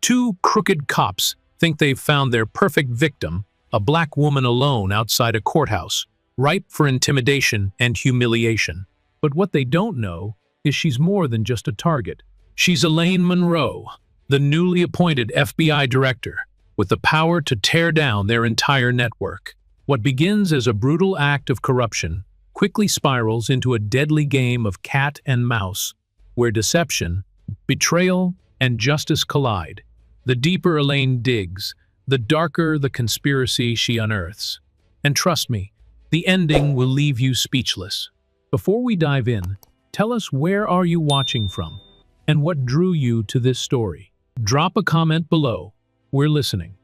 Two crooked cops think they've found their perfect victim, a black woman alone outside a courthouse, ripe for intimidation and humiliation. But what they don't know is she's more than just a target. She's Elaine Monroe, the newly appointed FBI director, with the power to tear down their entire network. What begins as a brutal act of corruption quickly spirals into a deadly game of cat and mouse, where deception, betrayal, and justice collide. The deeper Elaine digs, the darker the conspiracy she unearths. And trust me, the ending will leave you speechless. Before we dive in, tell us, where are you watching from, and what drew you to this story? Drop a comment below. We're listening.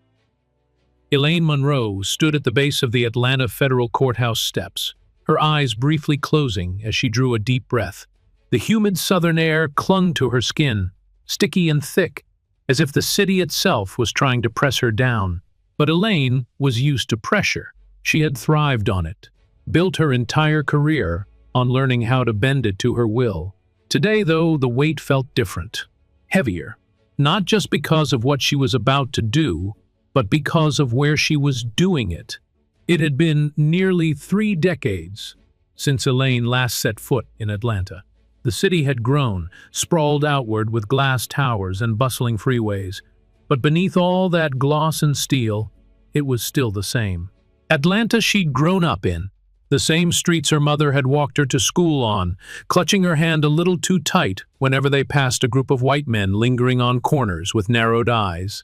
Elaine Monroe stood at the base of the Atlanta federal courthouse steps, her eyes briefly closing as she drew a deep breath. The humid southern air clung to her skin, sticky and thick, as if the city itself was trying to press her down. But Elaine was used to pressure. She had thrived on it, built her entire career on learning how to bend it to her will. Today, though, the weight felt different, heavier, not just because of what she was about to do, but because of where she was doing it. It had been nearly 3 decades since Elaine last set foot in Atlanta. The city had grown, sprawled outward with glass towers and bustling freeways. But beneath all that gloss and steel, it was still the same. Atlanta she'd grown up in, the same streets her mother had walked her to school on, clutching her hand a little too tight whenever they passed a group of white men lingering on corners with narrowed eyes.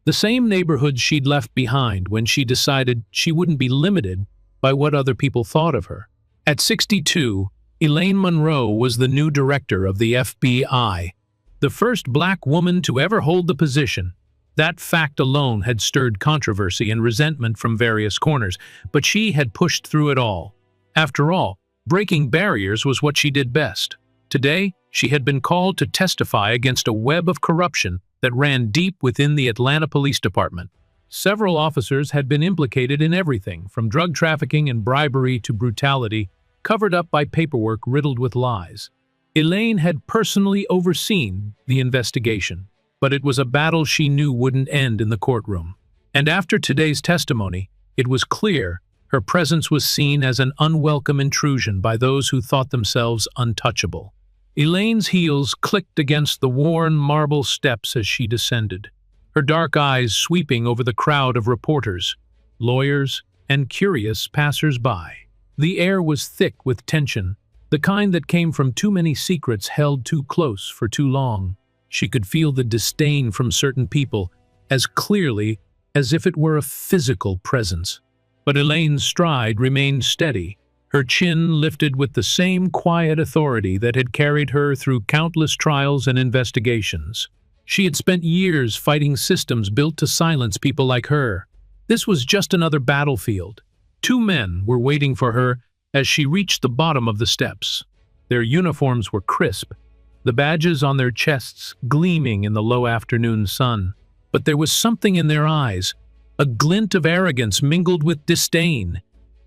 The same neighborhoods she'd left behind when she decided she wouldn't be limited by what other people thought of her. At 62, Elaine Monroe was the new director of the FBI, the first black woman to ever hold the position. That fact alone had stirred controversy and resentment from various corners, but she had pushed through it all. After all, breaking barriers was what she did best. Today, she had been called to testify against a web of corruption that ran deep within the Atlanta Police Department. Several officers had been implicated in everything from drug trafficking and bribery to brutality, covered up by paperwork riddled with lies. Elaine had personally overseen the investigation, but it was a battle she knew wouldn't end in the courtroom. And after today's testimony, it was clear her presence was seen as an unwelcome intrusion by those who thought themselves untouchable. Elaine's heels clicked against the worn marble steps as she descended, her dark eyes sweeping over the crowd of reporters, lawyers, and curious passers-by. The air was thick with tension, the kind that came from too many secrets held too close for too long. She could feel the disdain from certain people as clearly as if it were a physical presence. But Elaine's stride remained steady, her chin lifted with the same quiet authority that had carried her through countless trials and investigations. She had spent years fighting systems built to silence people like her. This was just another battlefield. 2 men were waiting for her as she reached the bottom of the steps. Their uniforms were crisp, the badges on their chests gleaming in the low afternoon sun. But there was something in their eyes, a glint of arrogance mingled with disdain,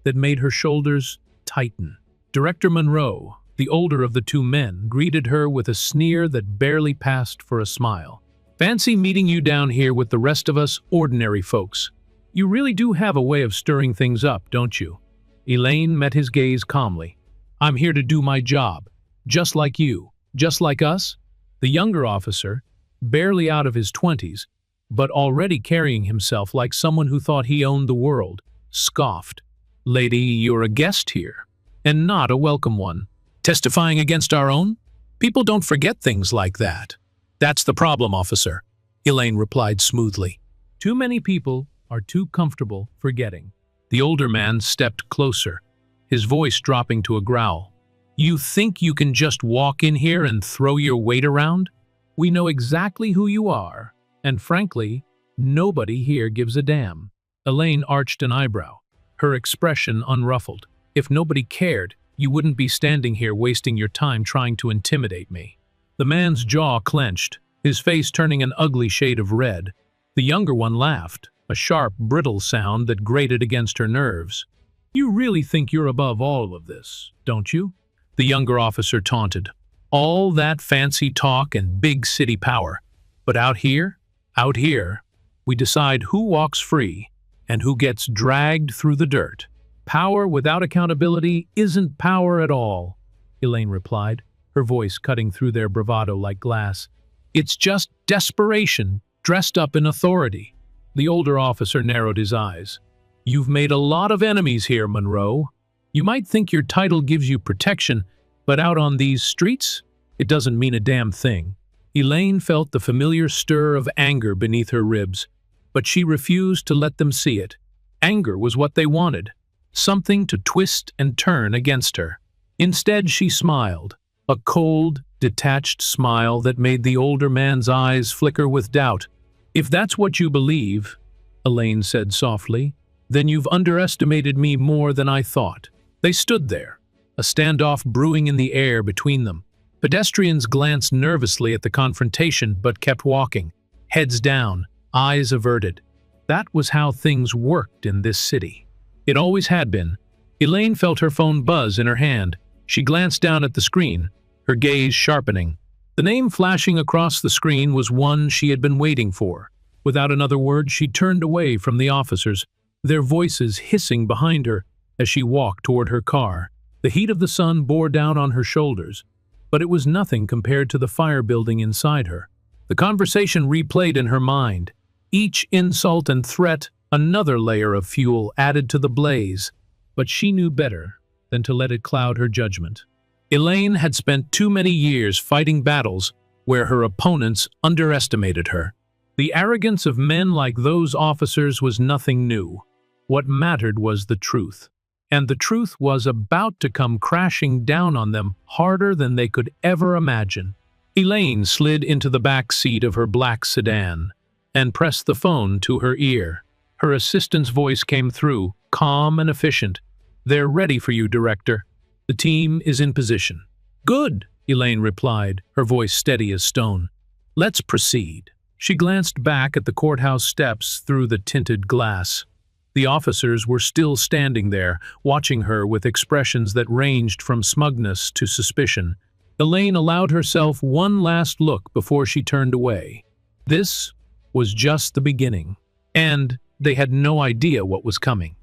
that made her shoulders tighten. Director Monroe, the older of the 2 men, greeted her with a sneer that barely passed for a smile. "Fancy meeting you down here with the rest of us ordinary folks. You really do have a way of stirring things up, don't you?" Elaine met his gaze calmly. "I'm here to do my job, just like you, just like us." The younger officer, barely out of his 20s, but already carrying himself like someone who thought he owned the world, scoffed. "Lady, you're a guest here, and not a welcome one. Testifying against our own? People don't forget things like that." "That's the problem, officer," Elaine replied smoothly. "Too many people are too comfortable forgetting." The older man stepped closer, his voice dropping to a growl. "You think you can just walk in here and throw your weight around? We know exactly who you are, and frankly, nobody here gives a damn." Elaine arched an eyebrow, her expression unruffled. "If nobody cared, you wouldn't be standing here wasting your time trying to intimidate me." The man's jaw clenched, his face turning an ugly shade of red. The younger one laughed, a sharp, brittle sound that grated against her nerves. "You really think you're above all of this, don't you?" the younger officer taunted. "All that fancy talk and big city power. But out here, Out here, we decide who walks free and who gets dragged through the dirt. Power without accountability isn't power at all, Elaine replied, her voice cutting through their bravado like glass. It's just desperation dressed up in authority. The older officer narrowed his eyes. You've made a lot of enemies here, Monroe. You might think your title gives you protection, but out on these streets, it doesn't mean a damn thing. Elaine felt the familiar stir of anger beneath her ribs, but she refused to let them see it. Anger was what they wanted, something to twist and turn against her. Instead, she smiled, a cold, detached smile that made the older man's eyes flicker with doubt. If that's what you believe, Elaine said softly, then you've underestimated me more than I thought. They stood there, a standoff brewing in the air between them. Pedestrians glanced nervously at the confrontation but kept walking, heads down, eyes averted. That was how things worked in this city. It always had been. Elaine felt her phone buzz in her hand. She glanced down at the screen, her gaze sharpening. The name flashing across the screen was one she had been waiting for. Without another word, she turned away from the officers, their voices hissing behind her as she walked toward her car. The heat of the sun bore down on her shoulders, but it was nothing compared to the fire building inside her. The conversation replayed in her mind. Each insult and threat, another layer of fuel added to the blaze, but she knew better than to let it cloud her judgment. Elaine had spent too many years fighting battles where her opponents underestimated her. The arrogance of men like those officers was nothing new. What mattered was the truth. And the truth was about to come crashing down on them harder than they could ever imagine. Elaine slid into the back seat of her black sedan and pressed the phone to her ear. Her assistant's voice came through, calm and efficient. "They're ready for you, Director. The team is in position." "Good," Elaine replied, her voice steady as stone. "Let's proceed." She glanced back at the courthouse steps through the tinted glass. The officers were still standing there, watching her with expressions that ranged from smugness to suspicion. Elaine allowed herself one last look before she turned away. This was just the beginning, and they had no idea what was coming.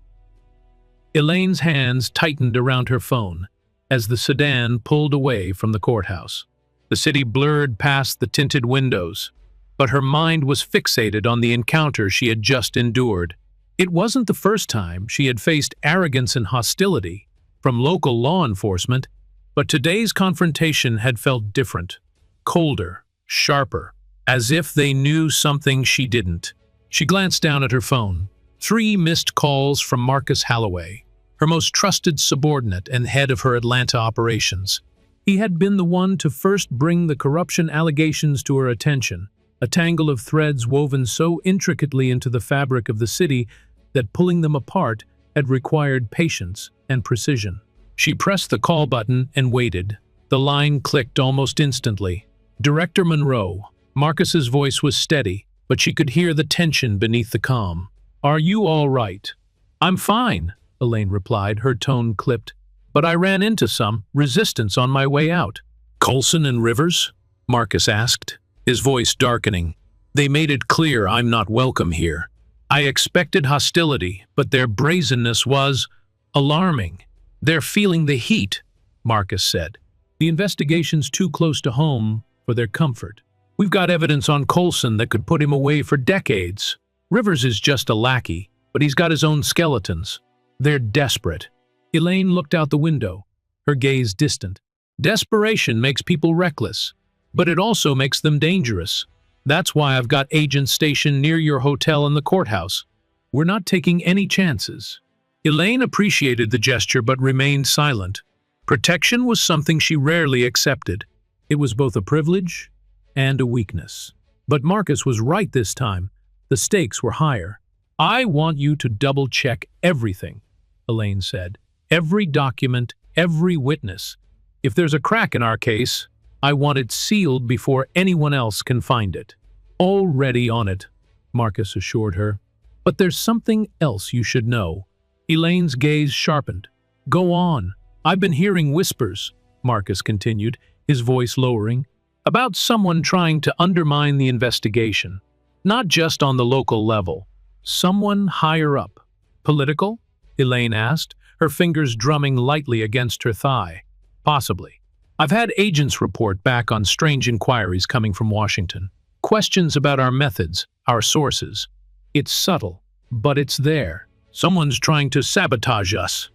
Elaine's hands tightened around her phone as the sedan pulled away from the courthouse. The city blurred past the tinted windows, but her mind was fixated on the encounter she had just endured. It wasn't the first time she had faced arrogance and hostility from local law enforcement, but today's confrontation had felt different, colder, sharper, as if they knew something she didn't. She glanced down at her phone. 3 missed calls from Marcus Holloway, her most trusted subordinate and head of her Atlanta operations. He had been the one to first bring the corruption allegations to her attention, a tangle of threads woven so intricately into the fabric of the city that pulling them apart had required patience and precision. She pressed the call button and waited. The line clicked almost instantly. "Director Monroe." Marcus's voice was steady, but she could hear the tension beneath the calm. "Are you all right?" "I'm fine," Elaine replied, her tone clipped. "But I ran into some resistance on my way out." "Coulson and Rivers?" Marcus asked, his voice darkening. "They made it clear I'm not welcome here. I expected hostility, but their brazenness was alarming." "They're feeling the heat," Marcus said. "The investigation's too close to home for their comfort. We've got evidence on Coulson that could put him away for decades. Rivers is just a lackey, but he's got his own skeletons. They're desperate." Elaine looked out the window, her gaze distant. "Desperation makes people reckless, but it also makes them dangerous. That's why I've got agents stationed near your hotel and the courthouse. We're not taking any chances." Elaine appreciated the gesture but remained silent. Protection was something she rarely accepted. It was both a privilege and a weakness. But Marcus was right this time. The stakes were higher. "I want you to double-check everything," Elaine said. "Every document, every witness. If there's a crack in our case, I want it sealed before anyone else can find it." "Already on it," Marcus assured her. "But there's something else you should know." Elaine's gaze sharpened. "Go on. I've been hearing whispers," Marcus continued, his voice lowering, "about someone trying to undermine the investigation. Not just on the local level. Someone higher up. Political? Elaine asked, her fingers drumming lightly against her thigh. Possibly. I've had agents report back on strange inquiries coming from Washington. Questions about our methods, our sources. It's subtle, but it's there. Someone's trying to sabotage us,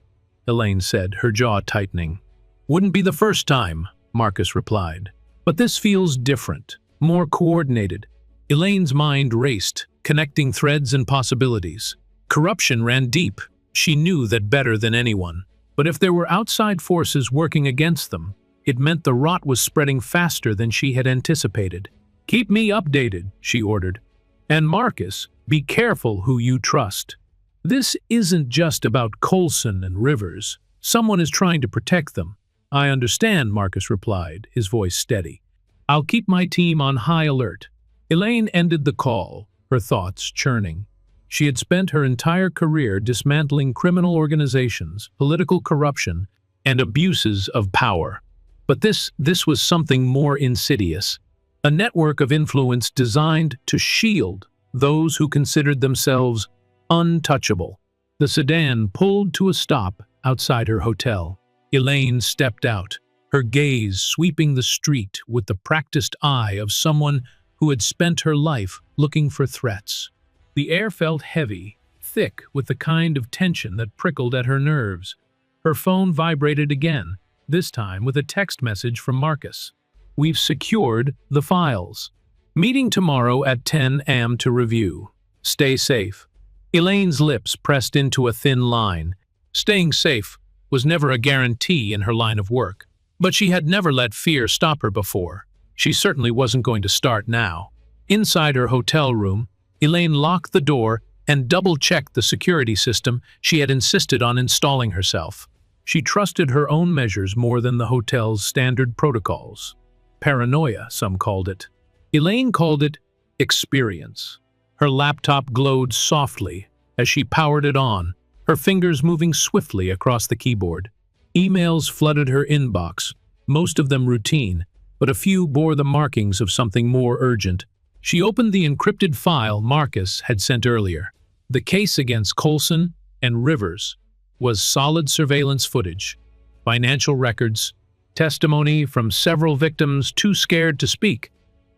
Elaine said, her jaw tightening. Wouldn't be the first time, Marcus replied. But this feels different, more coordinated. Elaine's mind raced, connecting threads and possibilities. Corruption ran deep. She knew that better than anyone. But if there were outside forces working against them, it meant the rot was spreading faster than she had anticipated. Keep me updated, she ordered. And Marcus, be careful who you trust. This isn't just about Coulson and Rivers. Someone is trying to protect them. I understand, Marcus replied, his voice steady. I'll keep my team on high alert. Elaine ended the call, her thoughts churning. She had spent her entire career dismantling criminal organizations, political corruption, and abuses of power. But this was something more insidious. A network of influence designed to shield those who considered themselves untouchable. The sedan pulled to a stop outside her hotel. Elaine stepped out, her gaze sweeping the street with the practiced eye of someone who had spent her life looking for threats. The air felt heavy, thick with the kind of tension that prickled at her nerves. Her phone vibrated again, this time with a text message from Marcus. We've secured the files. Meeting tomorrow at 10 a.m. to review. Stay safe. Elaine's lips pressed into a thin line. Staying safe was never a guarantee in her line of work. But she had never let fear stop her before. She certainly wasn't going to start now. Inside her hotel room, Elaine locked the door and double-checked the security system she had insisted on installing herself. She trusted her own measures more than the hotel's standard protocols. Paranoia, some called it. Elaine called it experience. Her laptop glowed softly as she powered it on, her fingers moving swiftly across the keyboard. Emails flooded her inbox, most of them routine, but a few bore the markings of something more urgent. She opened the encrypted file Marcus had sent earlier. The case against Coulson and Rivers was solid surveillance footage, financial records, testimony from several victims too scared to speak,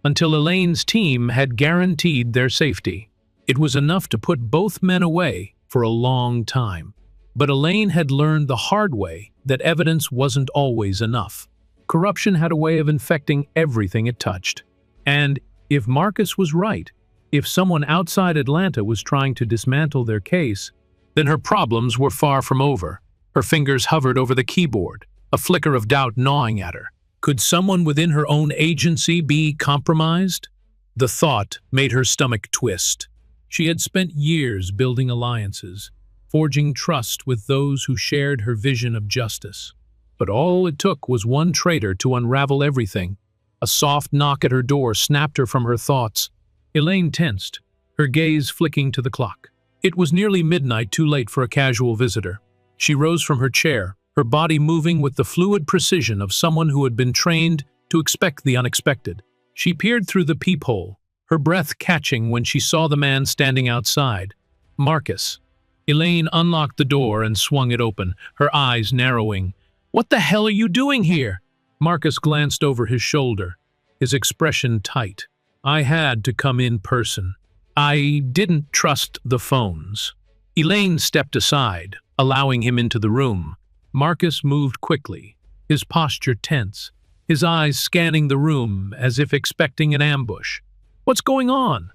until Elaine's team had guaranteed their safety. It was enough to put both men away for a long time. But Elaine had learned the hard way that evidence wasn't always enough. Corruption had a way of infecting everything it touched. And if Marcus was right, if someone outside Atlanta was trying to dismantle their case, then her problems were far from over. Her fingers hovered over the keyboard, a flicker of doubt gnawing at her. Could someone within her own agency be compromised? The thought made her stomach twist. She had spent years building alliances, forging trust with those who shared her vision of justice. But all it took was one traitor to unravel everything. A soft knock at her door snapped her from her thoughts. Elaine tensed, her gaze flicking to the clock. It was nearly midnight, too late for a casual visitor. She rose from her chair, her body moving with the fluid precision of someone who had been trained to expect the unexpected. She peered through the peephole, her breath catching when she saw the man standing outside. Marcus. Elaine unlocked the door and swung it open, her eyes narrowing. "What the hell are you doing here?" Marcus glanced over his shoulder, his expression tight. "I had to come in person. I didn't trust the phones." Elaine stepped aside, allowing him into the room. Marcus moved quickly, his posture tense, his eyes scanning the room as if expecting an ambush. "What's going on?"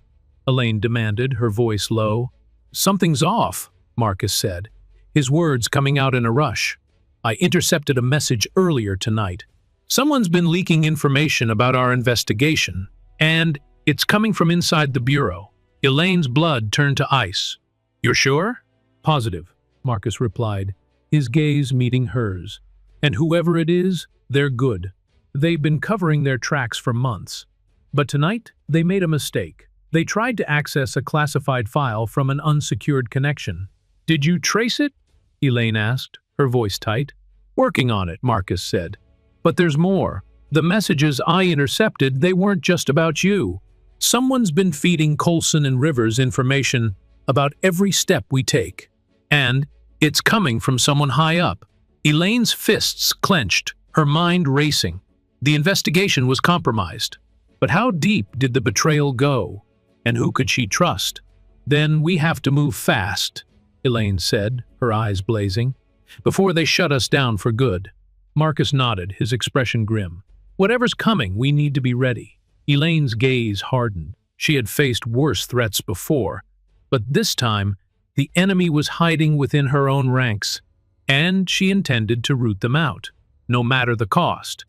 Elaine demanded, her voice low. "Something's off," Marcus said, his words coming out in a rush. "I intercepted a message earlier tonight. Someone's been leaking information about our investigation, and it's coming from inside the bureau." Elaine's blood turned to ice. "You're sure?" "Positive," Marcus replied, his gaze meeting hers. "And whoever it is, they're good. They've been covering their tracks for months. But tonight, they made a mistake. They tried to access a classified file from an unsecured connection." "Did you trace it?" Elaine asked, her voice tight. "Working on it," Marcus said. "But there's more. The messages I intercepted, they weren't just about you. Someone's been feeding Coulson and Rivers information about every step we take. And it's coming from someone high up. Elaine's fists clenched, her mind racing. The investigation was compromised. But how deep did the betrayal go? And who could she trust? Then we have to move fast, Elaine said, her eyes blazing, before they shut us down for good. Marcus nodded, his expression grim. Whatever's coming, we need to be ready. Elaine's gaze hardened. She had faced worse threats before, but this time, the enemy was hiding within her own ranks, and she intended to root them out, no matter the cost.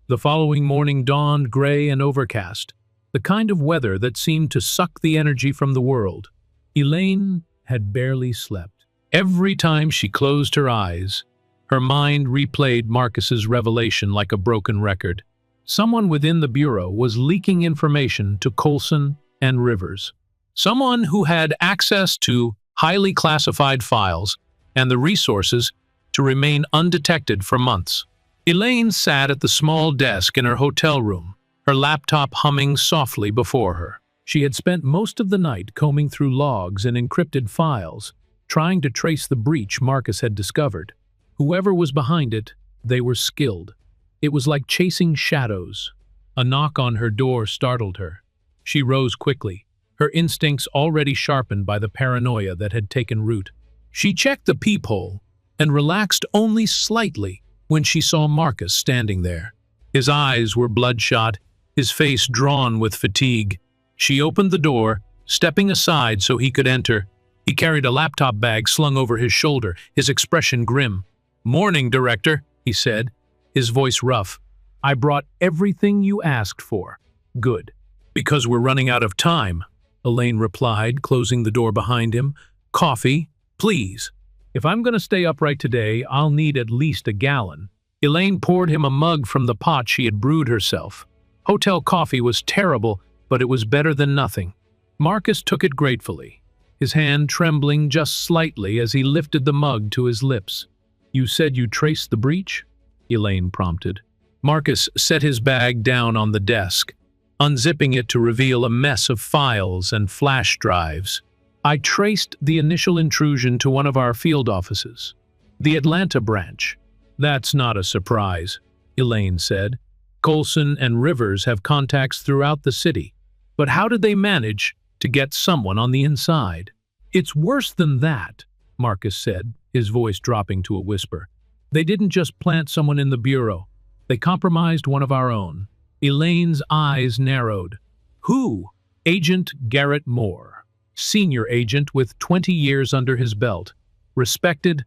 The following morning dawned gray and overcast, the kind of weather that seemed to suck the energy from the world. Elaine had barely slept. Every time she closed her eyes, her mind replayed Marcus's revelation like a broken record. Someone within the Bureau was leaking information to Coulson and Rivers. Someone who had access to highly classified files and the resources to remain undetected for months. Elaine sat at the small desk in her hotel room, her laptop humming softly before her. She had spent most of the night combing through logs and encrypted files, trying to trace the breach Marcus had discovered. Whoever was behind it, they were skilled. It was like chasing shadows. A knock on her door startled her. She rose quickly, her instincts already sharpened by the paranoia that had taken root. She checked the peephole and relaxed only slightly when she saw Marcus standing there. His eyes were bloodshot, his face drawn with fatigue. She opened the door, stepping aside so he could enter. He carried a laptop bag slung over his shoulder, his expression grim. "Morning, Director," he said, his voice rough. "I brought everything you asked for." "Good. Because we're running out of time," Elaine replied, closing the door behind him. "Coffee, please. If I'm going to stay upright today, I'll need at least a gallon." Elaine poured him a mug from the pot she had brewed herself. Hotel coffee was terrible, but it was better than nothing. Marcus took it gratefully, his hand trembling just slightly as he lifted the mug to his lips. "You said you traced the breach?" Elaine prompted. Marcus set his bag down on the desk, unzipping it to reveal a mess of files and flash drives. "I traced the initial intrusion to one of our field offices, the Atlanta branch." "That's not a surprise," Elaine said. "Coulson and Rivers have contacts throughout the city. But how did they manage to get someone on the inside?" "It's worse than that," Marcus said, his voice dropping to a whisper. "They didn't just plant someone in the Bureau. They compromised one of our own." Elaine's eyes narrowed. "Who?" "Agent Garrett Moore, senior agent with 20 years under his belt. Respected,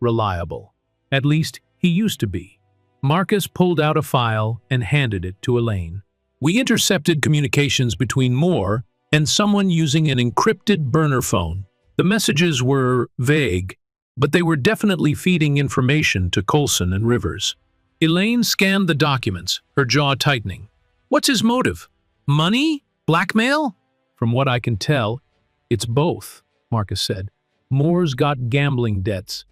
reliable. At least, he used to be." Marcus pulled out a file and handed it to Elaine. "We intercepted communications between Moore and someone using an encrypted burner phone. The messages were vague, but they were definitely feeding information to Coulson and Rivers." Elaine scanned the documents, her jaw tightening. "What's his motive? Money? Blackmail?" "From what I can tell, it's both," Marcus said. "Moore's got gambling debts.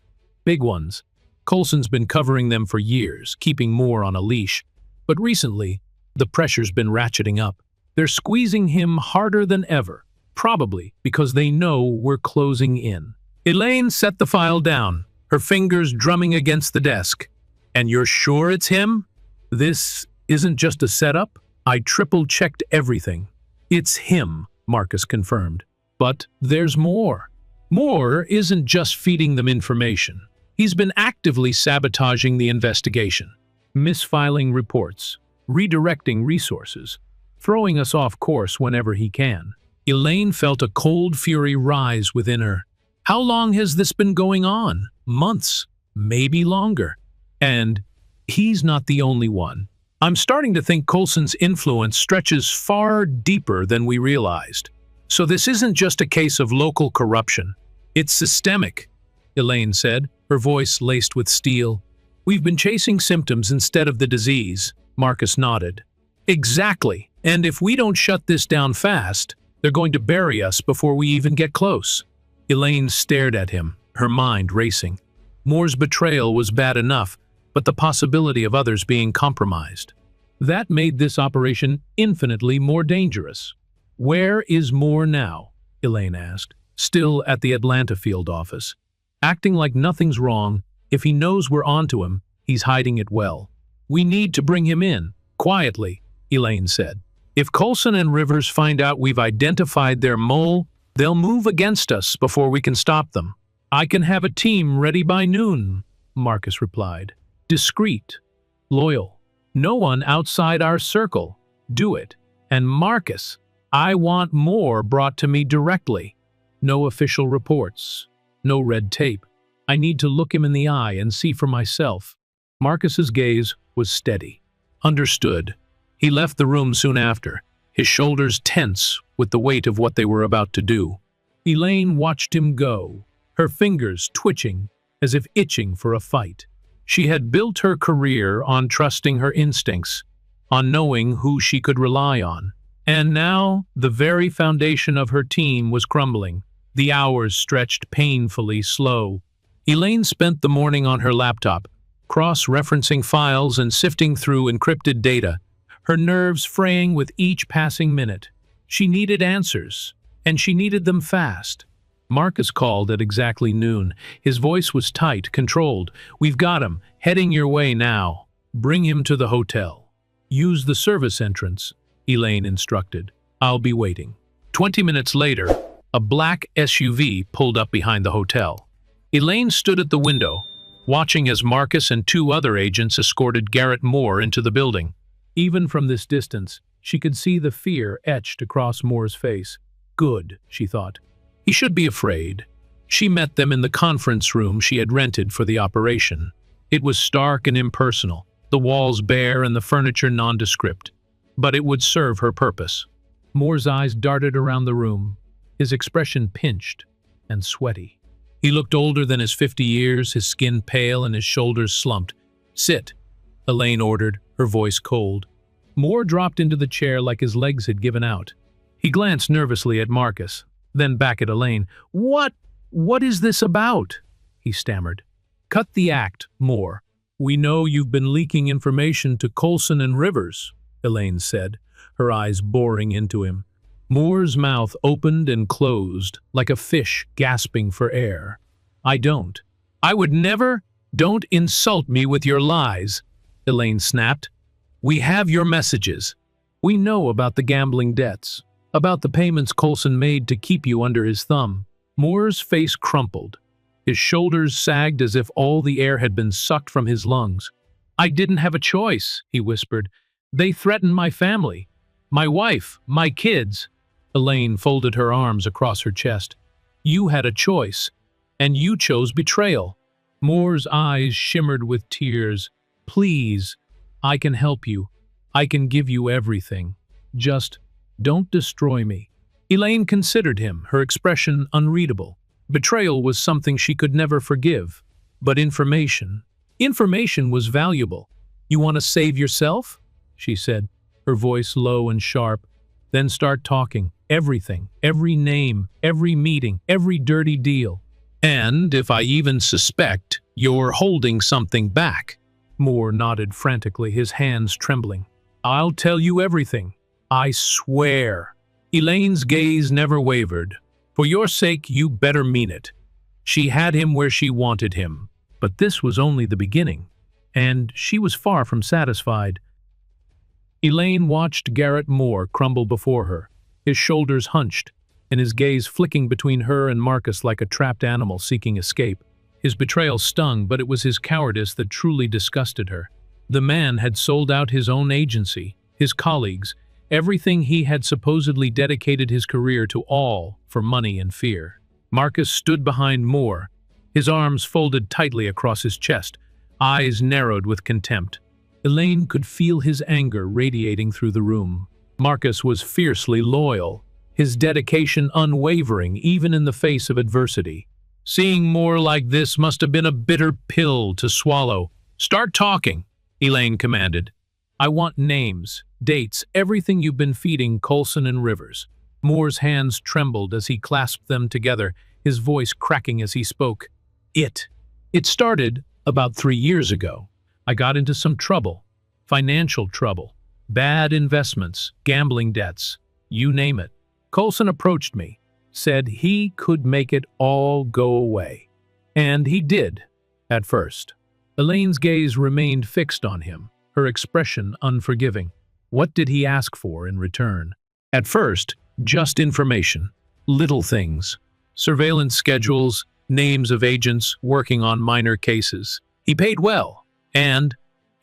Big ones. Coulson's been covering them for years, keeping Moore on a leash. But recently, the pressure's been ratcheting up. They're squeezing him harder than ever, probably because they know we're closing in." Elaine set the file down, her fingers drumming against the desk. "And you're sure it's him? This isn't just a setup?" "I triple-checked everything. It's him," Marcus confirmed. "But there's more. Moore isn't just feeding them information. He's been actively sabotaging the investigation, misfiling reports, redirecting resources, throwing us off course whenever he can." Elaine felt a cold fury rise within her. How long has this been going on? Months, maybe longer. And he's not the only one. I'm starting to think Coulson's influence stretches far deeper than we realized. So this isn't just a case of local corruption. It's systemic, Elaine said, her voice laced with steel. "We've been chasing symptoms instead of the disease," Marcus nodded. "Exactly. And if we don't shut this down fast, they're going to bury us before we even get close." Elaine stared at him, her mind racing. Moore's betrayal was bad enough, but the possibility of others being compromised. That made this operation infinitely more dangerous. "Where is Moore now?" Elaine asked, still at the Atlanta field office. Acting like nothing's wrong. If he knows we're onto him, he's hiding it well. "We need to bring him in, quietly," Elaine said. "If Coulson and Rivers find out we've identified their mole, they'll move against us before we can stop them." "I can have a team ready by noon," Marcus replied. "Discreet, loyal, no one outside our circle. Do it. And Marcus, I want Moore brought to me directly. No official reports, no red tape. I need to look him in the eye and see for myself." Marcus's gaze was steady. "Understood." He left the room soon after, his shoulders tense with the weight of what they were about to do. Elaine watched him go, her fingers twitching as if itching for a fight. She had built her career on trusting her instincts, on knowing who she could rely on. And now, the very foundation of her team was crumbling. The hours stretched painfully slow. Elaine spent the morning on her laptop, cross-referencing files and sifting through encrypted data, her nerves fraying with each passing minute. She needed answers, and she needed them fast. Marcus called at exactly noon. His voice was tight, controlled. "We've got him, heading your way now. Bring him to the hotel." "Use the service entrance," Elaine instructed. "I'll be waiting." 20 minutes later, a black SUV pulled up behind the hotel. Elaine stood at the window, watching as Marcus and two other agents escorted Garrett Moore into the building. Even from this distance, she could see the fear etched across Moore's face. Good, she thought. He should be afraid. She met them in the conference room she had rented for the operation. It was stark and impersonal, the walls bare and the furniture nondescript. But it would serve her purpose. Moore's eyes darted around the room, his expression pinched and sweaty. He looked older than his 50 years, his skin pale and his shoulders slumped. "Sit," Elaine ordered, her voice cold. Moore dropped into the chair like his legs had given out. He glanced nervously at Marcus, then back at Elaine. What is this about?" he stammered. "Cut the act, Moore. We know you've been leaking information to Coulson and Rivers," Elaine said, her eyes boring into him. Moore's mouth opened and closed, like a fish gasping for air. "I don't. I would never. Don't insult me with your lies," Elaine snapped. "We have your messages. We know about the gambling debts, about the payments Coulson made to keep you under his thumb." Moore's face crumpled. His shoulders sagged as if all the air had been sucked from his lungs. "I didn't have a choice," he whispered. "They threatened my family, my wife, my kids." Elaine folded her arms across her chest. "You had a choice, and you chose betrayal." Moore's eyes shimmered with tears. "Please, I can help you. I can give you everything. Just don't destroy me." Elaine considered him, her expression unreadable. Betrayal was something she could never forgive. But information was valuable. "You want to save yourself?" she said, her voice low and sharp. "Then start talking. Everything, every name, every meeting, every dirty deal. And if I even suspect you're holding something back." Moore nodded frantically, his hands trembling. "I'll tell you everything. I swear." Elaine's gaze never wavered. "For your sake, you better mean it." She had him where she wanted him. But this was only the beginning. And she was far from satisfied. Elaine watched Garrett Moore crumble before her, his shoulders hunched, and his gaze flicking between her and Marcus like a trapped animal seeking escape. His betrayal stung, but it was his cowardice that truly disgusted her. The man had sold out his own agency, his colleagues, everything he had supposedly dedicated his career to, all for money and fear. Marcus stood behind Moore, his arms folded tightly across his chest, eyes narrowed with contempt. Elaine could feel his anger radiating through the room. Marcus was fiercely loyal, his dedication unwavering even in the face of adversity. Seeing Moore like this must have been a bitter pill to swallow. "Start talking," Elaine commanded. "I want names, dates, everything you've been feeding Coulson and Rivers." Moore's hands trembled as he clasped them together, his voice cracking as he spoke. It started about 3 years ago. I got into some trouble, financial trouble. Bad investments, gambling debts, you name it. Coulson approached me, said he could make it all go away. And he did, at first. Elaine's gaze remained fixed on him, her expression unforgiving. What did he ask for in return? At first, just information, little things. Surveillance schedules, names of agents working on minor cases. He paid well, and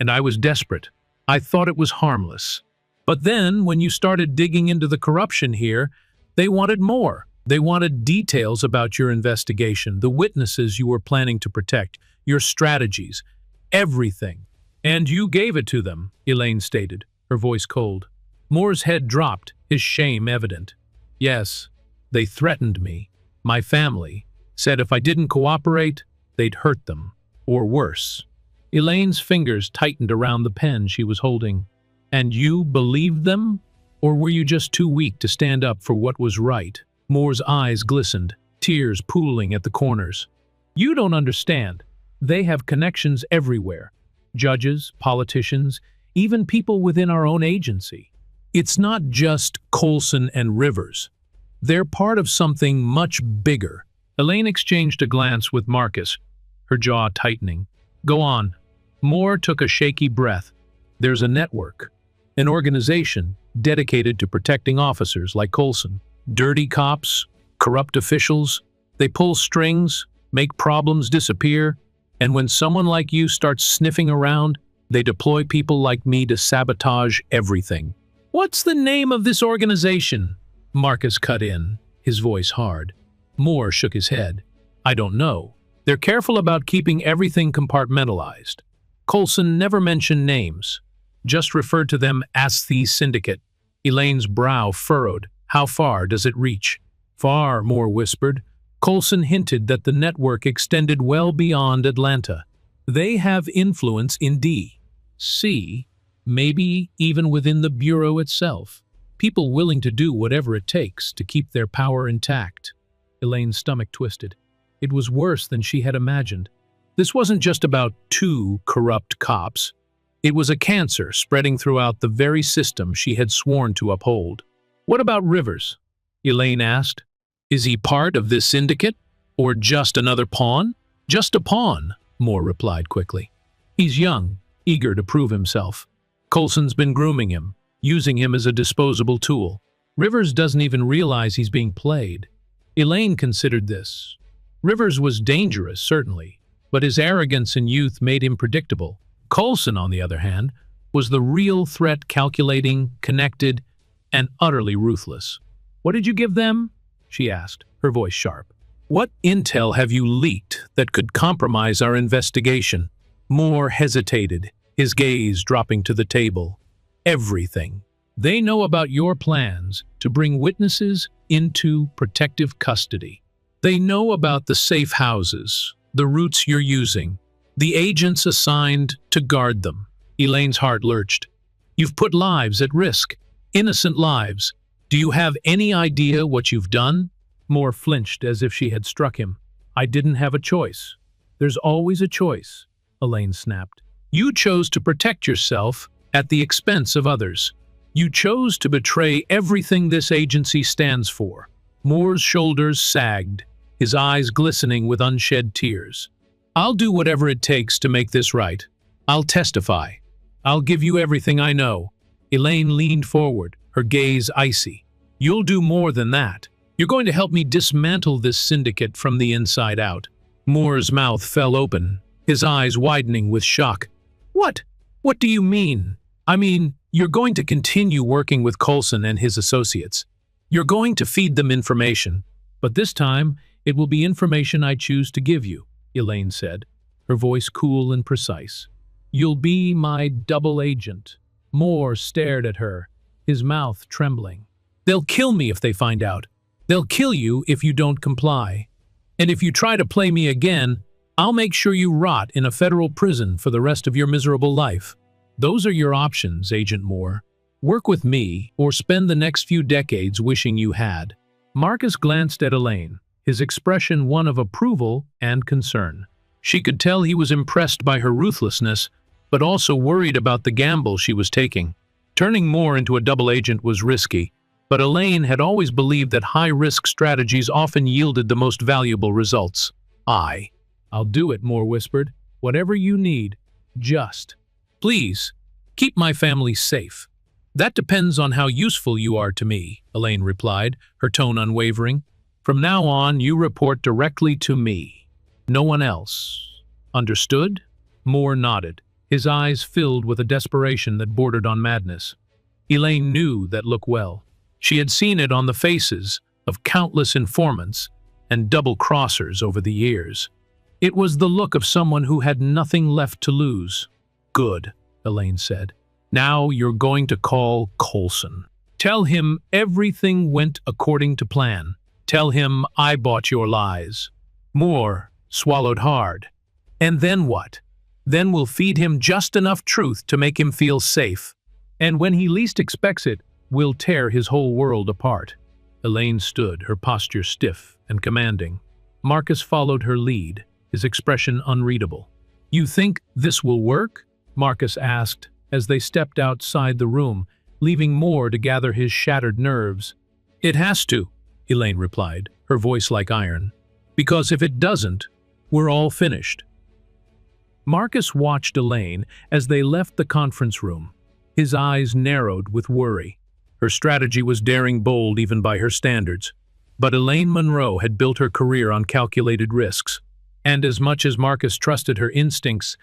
I was desperate. I thought it was harmless. But then, when you started digging into the corruption here, they wanted more. They wanted details about your investigation, the witnesses you were planning to protect, your strategies, everything. And you gave it to them, Elaine stated, her voice cold. Moore's head dropped, his shame evident. Yes, they threatened me, my family, said if I didn't cooperate, they'd hurt them, or worse. Elaine's fingers tightened around the pen she was holding. And you believed them? Or were you just too weak to stand up for what was right? Moore's eyes glistened, tears pooling at the corners. You don't understand. They have connections everywhere. Judges, politicians, even people within our own agency. It's not just Coulson and Rivers. They're part of something much bigger. Elaine exchanged a glance with Marcus, her jaw tightening. Go on. Moore took a shaky breath. There's a network, an organization dedicated to protecting officers like Coulson. Dirty cops, corrupt officials, they pull strings, make problems disappear, and when someone like you starts sniffing around, they deploy people like me to sabotage everything. What's the name of this organization? Marcus cut in, his voice hard. Moore shook his head. I don't know. They're careful about keeping everything compartmentalized. Coulson never mentioned names, just referred to them as the syndicate. Elaine's brow furrowed. How far does it reach? Far, Moore whispered. Coulson hinted that the network extended well beyond Atlanta. They have influence in D.C., maybe even within the Bureau itself. People willing to do whatever it takes to keep their power intact. Elaine's stomach twisted. It was worse than she had imagined. This wasn't just about two corrupt cops. It was a cancer spreading throughout the very system she had sworn to uphold. What about Rivers? Elaine asked. Is he part of this syndicate? Or just another pawn? Just a pawn, Moore replied quickly. He's young, eager to prove himself. Coulson's been grooming him, using him as a disposable tool. Rivers doesn't even realize he's being played. Elaine considered this. Rivers was dangerous, certainly, but his arrogance and youth made him predictable. Coulson, on the other hand, was the real threat, calculating, connected, and utterly ruthless. What did you give them? She asked, her voice sharp. What intel have you leaked that could compromise our investigation? Moore hesitated, his gaze dropping to the table. Everything. They know about your plans to bring witnesses into protective custody. They know about the safe houses, the routes you're using, the agents assigned to guard them. Elaine's heart lurched. You've put lives at risk, innocent lives. Do you have any idea what you've done? Moore flinched as if she had struck him. I didn't have a choice. There's always a choice, Elaine snapped. You chose to protect yourself at the expense of others. You chose to betray everything this agency stands for. Moore's shoulders sagged, his eyes glistening with unshed tears. I'll do whatever it takes to make this right. I'll testify. I'll give you everything I know. Elaine leaned forward, her gaze icy. You'll do more than that. You're going to help me dismantle this syndicate from the inside out. Moore's mouth fell open, his eyes widening with shock. What? What do you mean? I mean, you're going to continue working with Coulson and his associates. You're going to feed them information. But this time, it will be information I choose to give you, Elaine said, her voice cool and precise. You'll be my double agent. Moore stared at her, his mouth trembling. They'll kill me if they find out. They'll kill you if you don't comply. And if you try to play me again, I'll make sure you rot in a federal prison for the rest of your miserable life. Those are your options, Agent Moore. Work with me, or spend the next few decades wishing you had. Marcus glanced at Elaine, his expression one of approval and concern. She could tell he was impressed by her ruthlessness, but also worried about the gamble she was taking. Turning Moore into a double agent was risky, but Elaine had always believed that high-risk strategies often yielded the most valuable results. I'll do it," Moore whispered. "Whatever you need, just. Please, keep my family safe." "That depends on how useful you are to me," Elaine replied, her tone unwavering. "From now on, you report directly to me. No one else. Understood?" Moore nodded, his eyes filled with a desperation that bordered on madness. Elaine knew that look well. She had seen it on the faces of countless informants and double-crossers over the years. It was the look of someone who had nothing left to lose. "Good," Elaine said. "Now you're going to call Coulson. Tell him everything went according to plan. Tell him I bought your lies." Moore swallowed hard. "And then what?" "Then we'll feed him just enough truth to make him feel safe. And when he least expects it, we'll tear his whole world apart." Elaine stood, her posture stiff and commanding. Marcus followed her lead, his expression unreadable. "You think this will work?" Marcus asked as they stepped outside the room, leaving Moore to gather his shattered nerves. "It has to," Elaine replied, her voice like iron. "Because if it doesn't, we're all finished." Marcus watched Elaine as they left the conference room. His eyes narrowed with worry. Her strategy was daring bold even by her standards. But Elaine Monroe had built her career on calculated risks. And as much as Marcus trusted her instincts,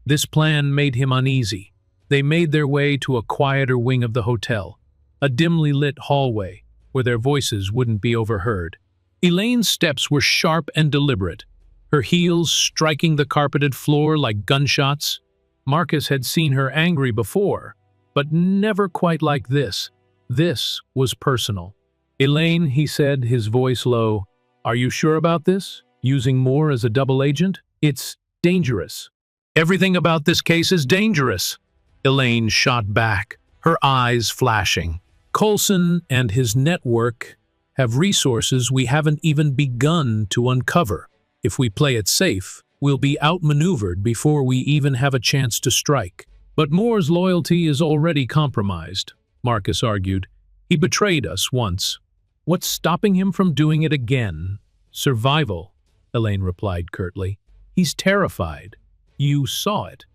this plan made him uneasy. They made their way to a quieter wing of the hotel, a dimly lit hallway where their voices wouldn't be overheard. Elaine's steps were sharp and deliberate, her heels striking the carpeted floor like gunshots. Marcus had seen her angry before, but never quite like this. This was personal. "Elaine," he said, his voice low, "are you sure about this? Using Moore as a double agent? It's dangerous." "Everything about this case is dangerous," Elaine shot back, her eyes flashing. "Coulson and his network have resources we haven't even begun to uncover. If we play it safe, we'll be outmaneuvered before we even have a chance to strike." "But Moore's loyalty is already compromised," Marcus argued. "He betrayed us once. What's stopping him from doing it again?" "Survival," Elaine replied curtly. "He's terrified. You saw it.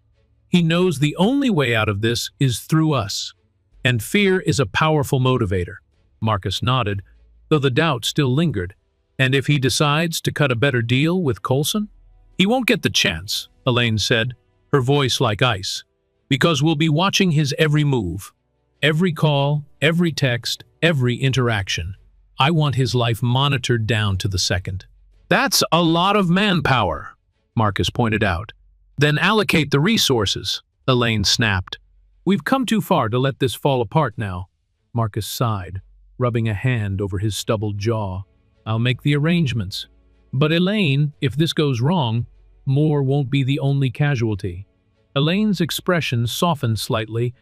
He knows the only way out of this is through us. And fear is a powerful motivator." Marcus nodded, though the doubt still lingered. "And if he decides to cut a better deal with Coulson?" "He won't get the chance," Elaine said, her voice like ice. "Because we'll be watching his every move. Every call, every text, every interaction. I want his life monitored down to the second." "That's a lot of manpower," Marcus pointed out. "Then allocate the resources," Elaine snapped. "We've come too far to let this fall apart now," Marcus sighed, rubbing a hand over his stubbled jaw. "I'll make the arrangements. But Elaine, if this goes wrong, Moore won't be the only casualty." Elaine's expression softened slightly,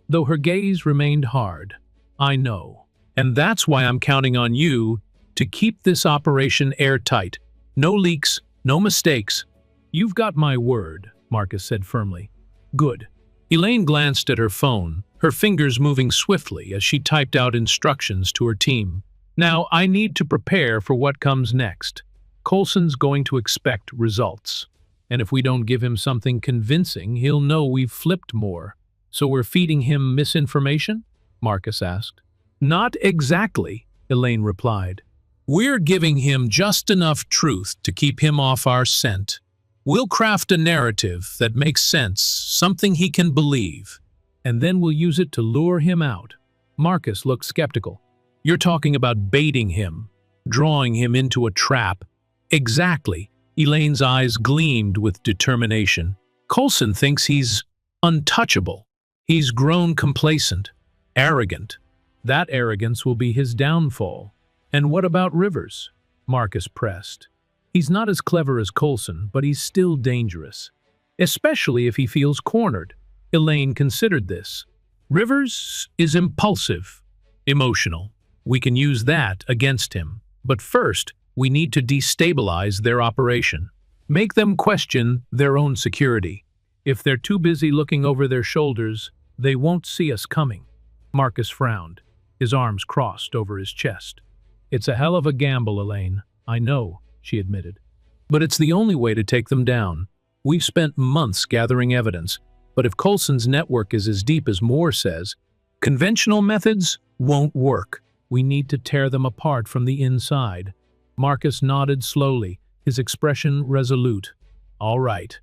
though her gaze remained hard. "I know. And that's why I'm counting on you to keep this operation airtight. No leaks, no mistakes." "You've got my word," Marcus said firmly. "Good." Elaine glanced at her phone, her fingers moving swiftly as she typed out instructions to her team. "Now I need to prepare for what comes next. Coulson's going to expect results. And if we don't give him something convincing, he'll know we've flipped Moore. So we're feeding him misinformation?" Marcus asked. "Not exactly," Elaine replied. "We're giving him just enough truth to keep him off our scent. We'll craft a narrative that makes sense, something he can believe, and then we'll use it to lure him out." Marcus looked skeptical. "You're talking about baiting him, drawing him into a trap." "Exactly." Elaine's eyes gleamed with determination. "Coulson thinks he's untouchable. He's grown complacent, arrogant. That arrogance will be his downfall." "And what about Rivers?" Marcus pressed. "He's not as clever as Coulson, but he's still dangerous. Especially if he feels cornered." Elaine considered this. "Rivers is impulsive, emotional. We can use that against him. But first, we need to destabilize their operation. Make them question their own security. If they're too busy looking over their shoulders, they won't see us coming." Marcus frowned, his arms crossed over his chest. It's a hell of a gamble, Elaine. I know, she admitted. But it's the only way to take them down. We've spent months gathering evidence, but if Coulson's network is as deep as Moore says, conventional methods won't work. We need to tear them apart from the inside. Marcus nodded slowly, his expression resolute. All right.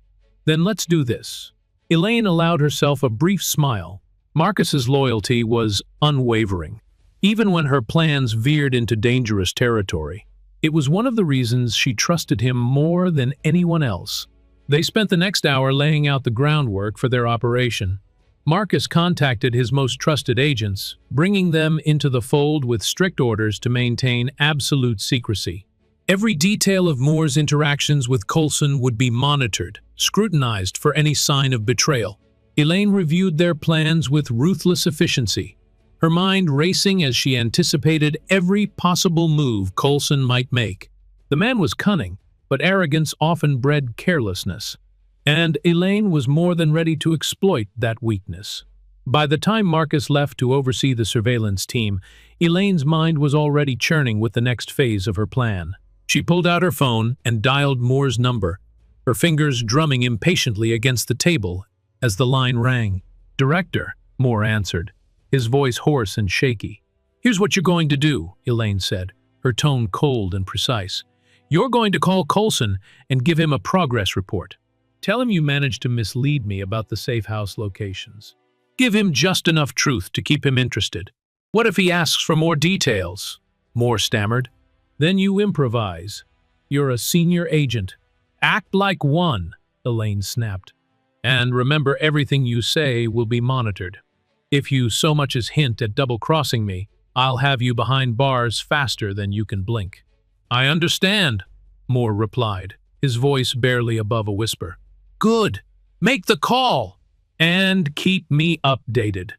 Then let's do this. Elaine allowed herself a brief smile. Marcus's loyalty was unwavering, even when her plans veered into dangerous territory. It was one of the reasons she trusted him more than anyone else. They spent the next hour laying out the groundwork for their operation. Marcus contacted his most trusted agents, bringing them into the fold with strict orders to maintain absolute secrecy. Every detail of Moore's interactions with Coulson would be monitored, scrutinized for any sign of betrayal. Elaine reviewed their plans with ruthless efficiency, her mind racing as she anticipated every possible move Coulson might make. The man was cunning, but arrogance often bred carelessness, and Elaine was more than ready to exploit that weakness. By the time Marcus left to oversee the surveillance team, Elaine's mind was already churning with the next phase of her plan. She pulled out her phone and dialed Moore's number, her fingers drumming impatiently against the table as the line rang. "Director," Moore answered, his voice hoarse and shaky. "Here's what you're going to do," Elaine said, her tone cold and precise. "You're going to call Coulson and give him a progress report. Tell him you managed to mislead me about the safe house locations. Give him just enough truth to keep him interested. What if he asks for more details?" Moore stammered. "Then you improvise. You're a senior agent. Act like one," Elaine snapped. "And remember, everything you say will be monitored. If you so much as hint at double-crossing me, I'll have you behind bars faster than you can blink." "I understand," Moore replied, his voice barely above a whisper. "Good. Make the call. And keep me updated."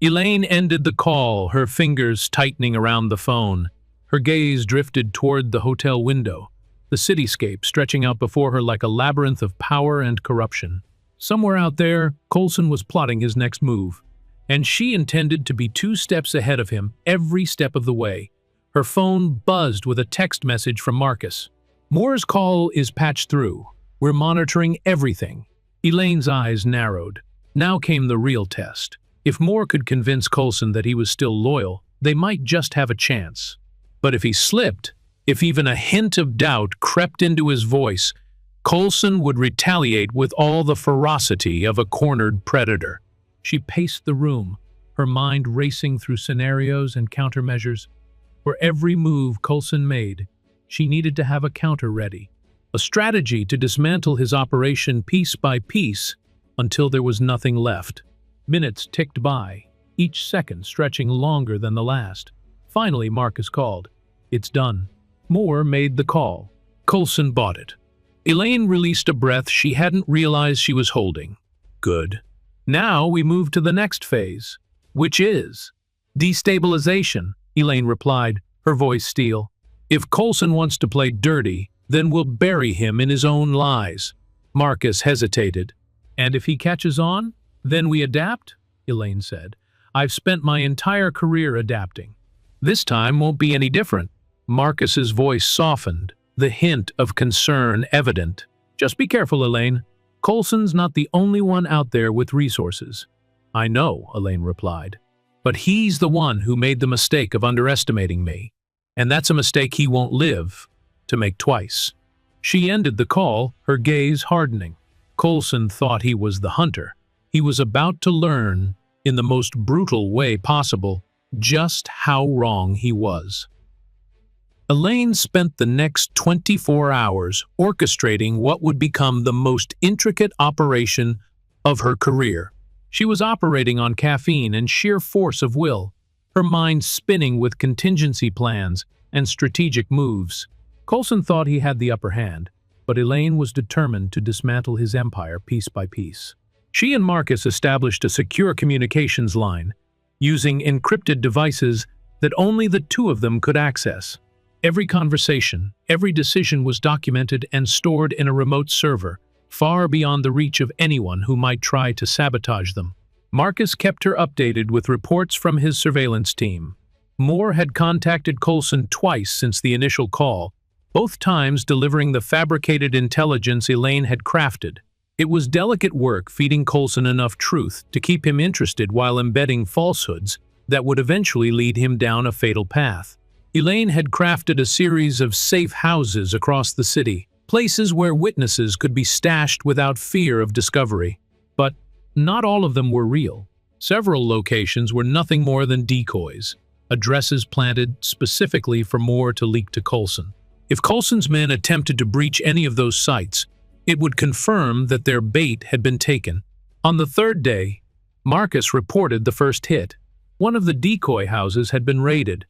Elaine ended the call, her fingers tightening around the phone. Her gaze drifted toward the hotel window, the cityscape stretching out before her like a labyrinth of power and corruption. Somewhere out there, Coulson was plotting his next move, and she intended to be 2 steps ahead of him every step of the way. Her phone buzzed with a text message from Marcus. "Moore's call is patched through. We're monitoring everything." Elaine's eyes narrowed. Now came the real test. If Moore could convince Coulson that he was still loyal, they might just have a chance. But if he slipped, if even a hint of doubt crept into his voice, Coulson would retaliate with all the ferocity of a cornered predator. She paced the room, her mind racing through scenarios and countermeasures. For every move Coulson made, she needed to have a counter ready, a strategy to dismantle his operation piece by piece until there was nothing left. Minutes ticked by, each second stretching longer than the last. Finally, Marcus called. "It's done." Moore made the call. Coulson bought it. Elaine released a breath she hadn't realized she was holding. Good. Now we move to the next phase, which is destabilization, Elaine replied, her voice steel. "If Coulson wants to play dirty, then we'll bury him in his own lies." Marcus hesitated. "And if he catches on, then we adapt?" Elaine said. "I've spent my entire career adapting. This time won't be any different." Marcus's voice softened, the hint of concern evident. "Just be careful, Elaine. Coulson's not the only one out there with resources." "I know," Elaine replied. "But he's the one who made the mistake of underestimating me. And that's a mistake he won't live to make twice." She ended the call, her gaze hardening. Coulson thought he was the hunter. He was about to learn, in the most brutal way possible, just how wrong he was. Elaine spent the next 24 hours orchestrating what would become the most intricate operation of her career. She was operating on caffeine and sheer force of will, her mind spinning with contingency plans and strategic moves. Coulson thought he had the upper hand, but Elaine was determined to dismantle his empire piece by piece. She and Marcus established a secure communications line, using encrypted devices that only the 2 of them could access. Every conversation, every decision was documented and stored in a remote server, far beyond the reach of anyone who might try to sabotage them. Marcus kept her updated with reports from his surveillance team. Moore had contacted Coulson twice since the initial call, both times delivering the fabricated intelligence Elaine had crafted. It was delicate work feeding Coulson enough truth to keep him interested while embedding falsehoods that would eventually lead him down a fatal path. Elaine had crafted a series of safe houses across the city, places where witnesses could be stashed without fear of discovery. But not all of them were real. Several locations were nothing more than decoys, addresses planted specifically for Moore to leak to Coulson. If Coulson's men attempted to breach any of those sites, it would confirm that their bait had been taken. On the third day, Marcus reported the first hit. One of the decoy houses had been raided,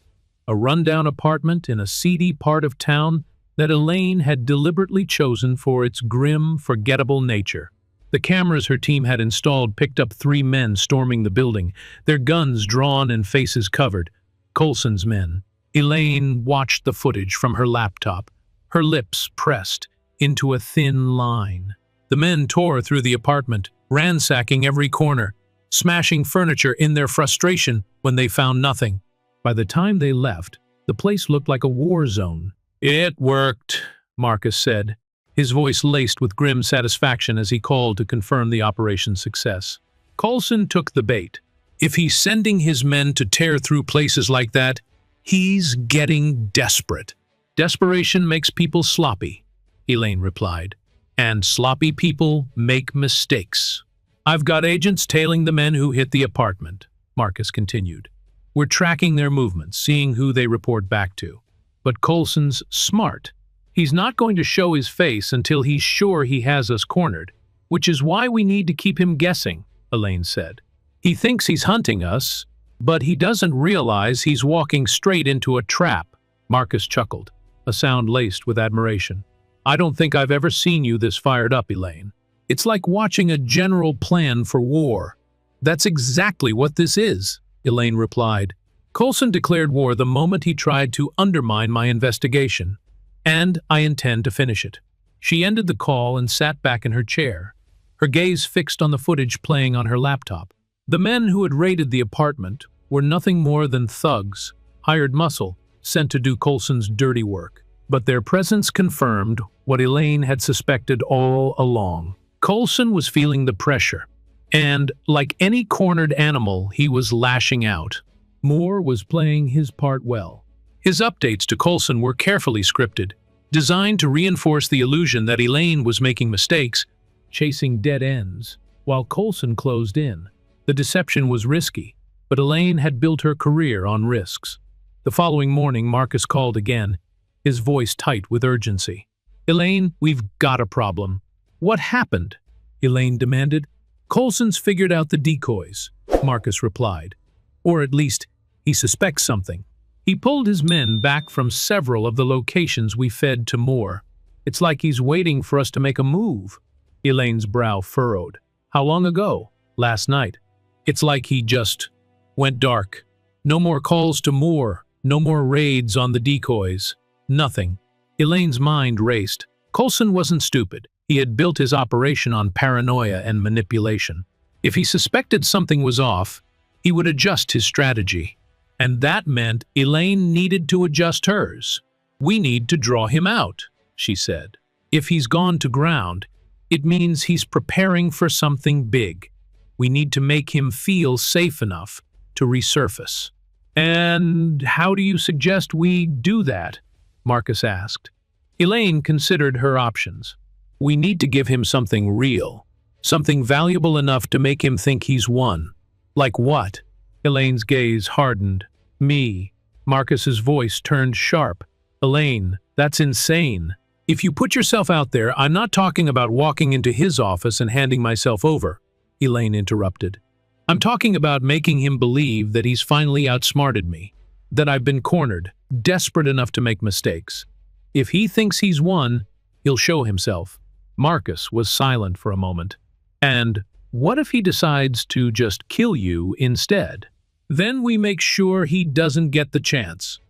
a rundown apartment in a seedy part of town that Elaine had deliberately chosen for its grim, forgettable nature. The cameras her team had installed picked up 3 men storming the building, their guns drawn and faces covered. Coulson's men. Elaine watched the footage from her laptop, her lips pressed into a thin line. The men tore through the apartment, ransacking every corner, smashing furniture in their frustration when they found nothing. By the time they left, the place looked like a war zone. "It worked," Marcus said, his voice laced with grim satisfaction as he called to confirm the operation's success. Coulson took the bait. If he's sending his men to tear through places like that, he's getting desperate. "Desperation makes people sloppy," Elaine replied. "And sloppy people make mistakes." "I've got agents tailing the men who hit the apartment," Marcus continued. "We're tracking their movements, seeing who they report back to. But Coulson's smart. He's not going to show his face until he's sure he has us cornered, which is why we need to keep him guessing," Elaine said. "He thinks he's hunting us, but he doesn't realize he's walking straight into a trap." Marcus chuckled, a sound laced with admiration. "I don't think I've ever seen you this fired up, Elaine. It's like watching a general plan for war." "That's exactly what this is," Elaine replied. "Coulson declared war the moment he tried to undermine my investigation, and I intend to finish it." She ended the call and sat back in her chair, her gaze fixed on the footage playing on her laptop. The men who had raided the apartment were nothing more than thugs, hired muscle, sent to do Coulson's dirty work. But their presence confirmed what Elaine had suspected all along. Coulson was feeling the pressure, and, like any cornered animal, he was lashing out. Moore was playing his part well. His updates to Coulson were carefully scripted, designed to reinforce the illusion that Elaine was making mistakes, chasing dead ends, while Coulson closed in. The deception was risky, but Elaine had built her career on risks. The following morning, Marcus called again, his voice tight with urgency. "Elaine, we've got a problem." "What happened?" Elaine demanded. "Coulson's figured out the decoys," Marcus replied. "Or at least, he suspects something. He pulled his men back from several of the locations we fed to Moore. It's like he's waiting for us to make a move." Elaine's brow furrowed. "How long ago?" "Last night. It's like he just went dark. No more calls to Moore, no more raids on the decoys. Nothing." Elaine's mind raced. Coulson wasn't stupid. He had built his operation on paranoia and manipulation. If he suspected something was off, he would adjust his strategy. And that meant Elaine needed to adjust hers. "We need to draw him out," she said. "If he's gone to ground, it means he's preparing for something big. We need to make him feel safe enough to resurface." "And how do you suggest we do that?" Marcus asked. Elaine considered her options. "We need to give him something real, something valuable enough to make him think he's won." "Like what?" Elaine's gaze hardened. "Me." Marcus's voice turned sharp. "Elaine, that's insane. If you put yourself out there, I'm not talking about walking into his office and handing myself over," Elaine interrupted. "I'm talking about making him believe that he's finally outsmarted me, that I've been cornered, desperate enough to make mistakes. If he thinks he's won, he'll show himself." Marcus was silent for a moment. "And what if he decides to just kill you instead?" "Then we make sure he doesn't get the chance,"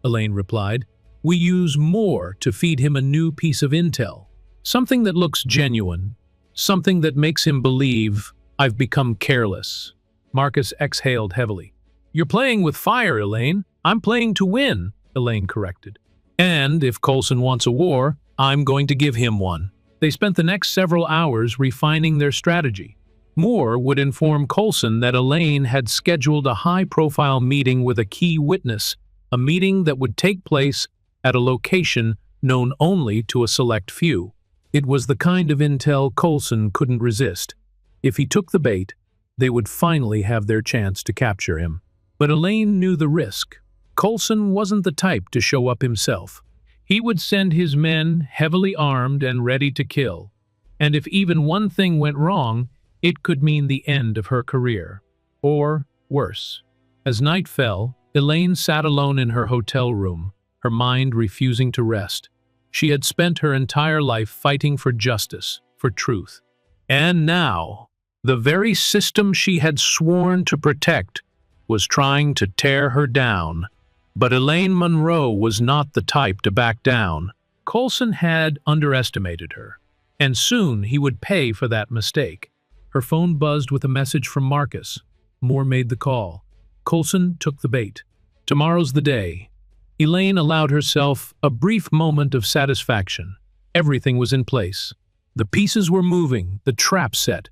Elaine replied. "We use Moore to feed him a new piece of intel, something that looks genuine, something that makes him believe I've become careless." Marcus exhaled heavily. You're playing with fire, Elaine. I'm playing to win, Elaine corrected. And if Coulson wants a war, I'm going to give him one. They spent the next several hours refining their strategy. Moore would inform Coulson that Elaine had scheduled a high-profile meeting with a key witness, a meeting that would take place at a location known only to a select few. It was the kind of intel Coulson couldn't resist. If he took the bait, they would finally have their chance to capture him. But Elaine knew the risk. Coulson wasn't the type to show up himself. He would send his men heavily armed and ready to kill. And if even one thing went wrong, it could mean the end of her career. Or worse. As night fell, Elaine sat alone in her hotel room, her mind refusing to rest. She had spent her entire life fighting for justice, for truth. And now, the very system she had sworn to protect was trying to tear her down. But Elaine Monroe was not the type to back down. Coulson had underestimated her, and soon he would pay for that mistake. Her phone buzzed with a message from Marcus. Moore made the call. Coulson took the bait. Tomorrow's the day. Elaine allowed herself a brief moment of satisfaction. Everything was in place. The pieces were moving, the trap set.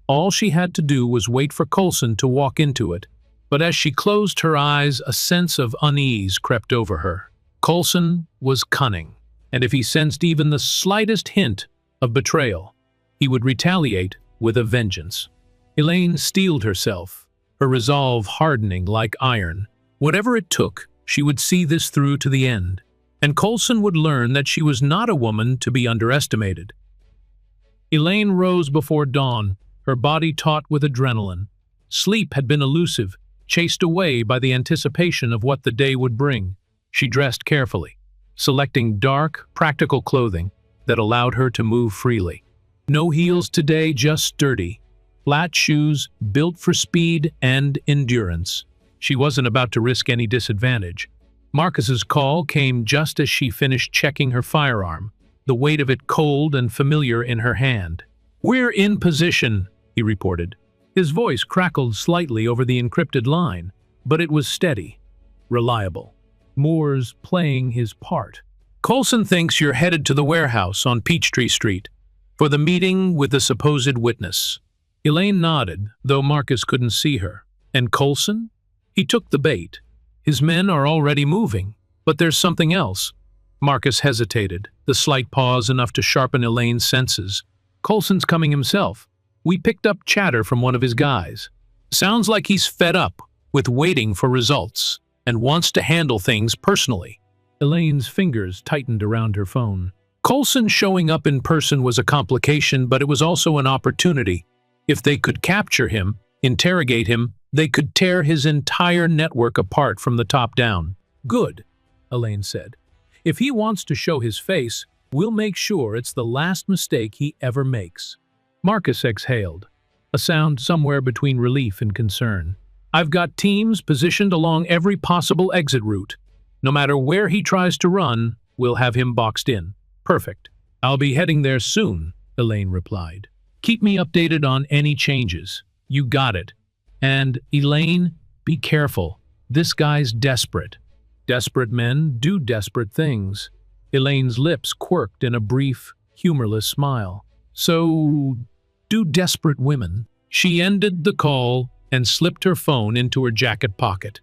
All she had to do was wait for Coulson to walk into it. But as she closed her eyes, a sense of unease crept over her. Coulson was cunning, and if he sensed even the slightest hint of betrayal, he would retaliate with a vengeance. Elaine steeled herself, her resolve hardening like iron. Whatever it took, she would see this through to the end, and Coulson would learn that she was not a woman to be underestimated. Elaine rose before dawn, her body taut with adrenaline. Sleep had been elusive, chased away by the anticipation of what the day would bring. She dressed carefully, selecting dark, practical clothing that allowed her to move freely. No heels today, just sturdy, flat shoes built for speed and endurance. She wasn't about to risk any disadvantage. Marcus's call came just as she finished checking her firearm, the weight of it cold and familiar in her hand. "We're in position," he reported. His voice crackled slightly over the encrypted line, but it was steady, reliable. Moore's playing his part. "Coulson thinks you're headed to the warehouse on Peachtree Street for the meeting with the supposed witness." Elaine nodded, though Marcus couldn't see her. "And Coulson? He took the bait. His men are already moving, but there's something else." Marcus hesitated, the slight pause enough to sharpen Elaine's senses. "Coulson's coming himself. We picked up chatter from one of his guys. Sounds like he's fed up with waiting for results and wants to handle things personally." Elaine's fingers tightened around her phone. Coulson showing up in person was a complication, but it was also an opportunity. If they could capture him, interrogate him, they could tear his entire network apart from the top down. "Good," Elaine said. "If he wants to show his face, we'll make sure it's the last mistake he ever makes." Marcus exhaled, a sound somewhere between relief and concern. "I've got teams positioned along every possible exit route. No matter where he tries to run, we'll have him boxed in." "Perfect. I'll be heading there soon," Elaine replied. "Keep me updated on any changes." "You got it. And, Elaine, be careful. This guy's desperate." "Desperate men do desperate things." Elaine's lips quirked in a brief, humorless smile. "So do desperate women." She ended the call and slipped her phone into her jacket pocket.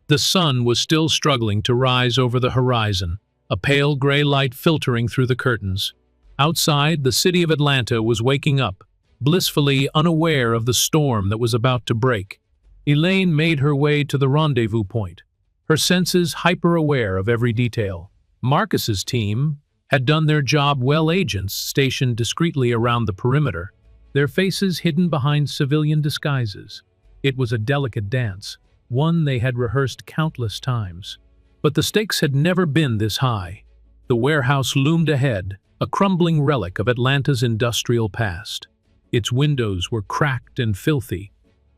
The sun was still struggling to rise over the horizon, a pale gray light filtering through the curtains. Outside, the city of Atlanta was waking up, blissfully unaware of the storm that was about to break. Elaine made her way to the rendezvous point, her senses hyper-aware of every detail. Marcus's team had done their job well, agents stationed discreetly around the perimeter, their faces hidden behind civilian disguises. It was a delicate dance, one they had rehearsed countless times. But the stakes had never been this high. The warehouse loomed ahead, a crumbling relic of Atlanta's industrial past. Its windows were cracked and filthy,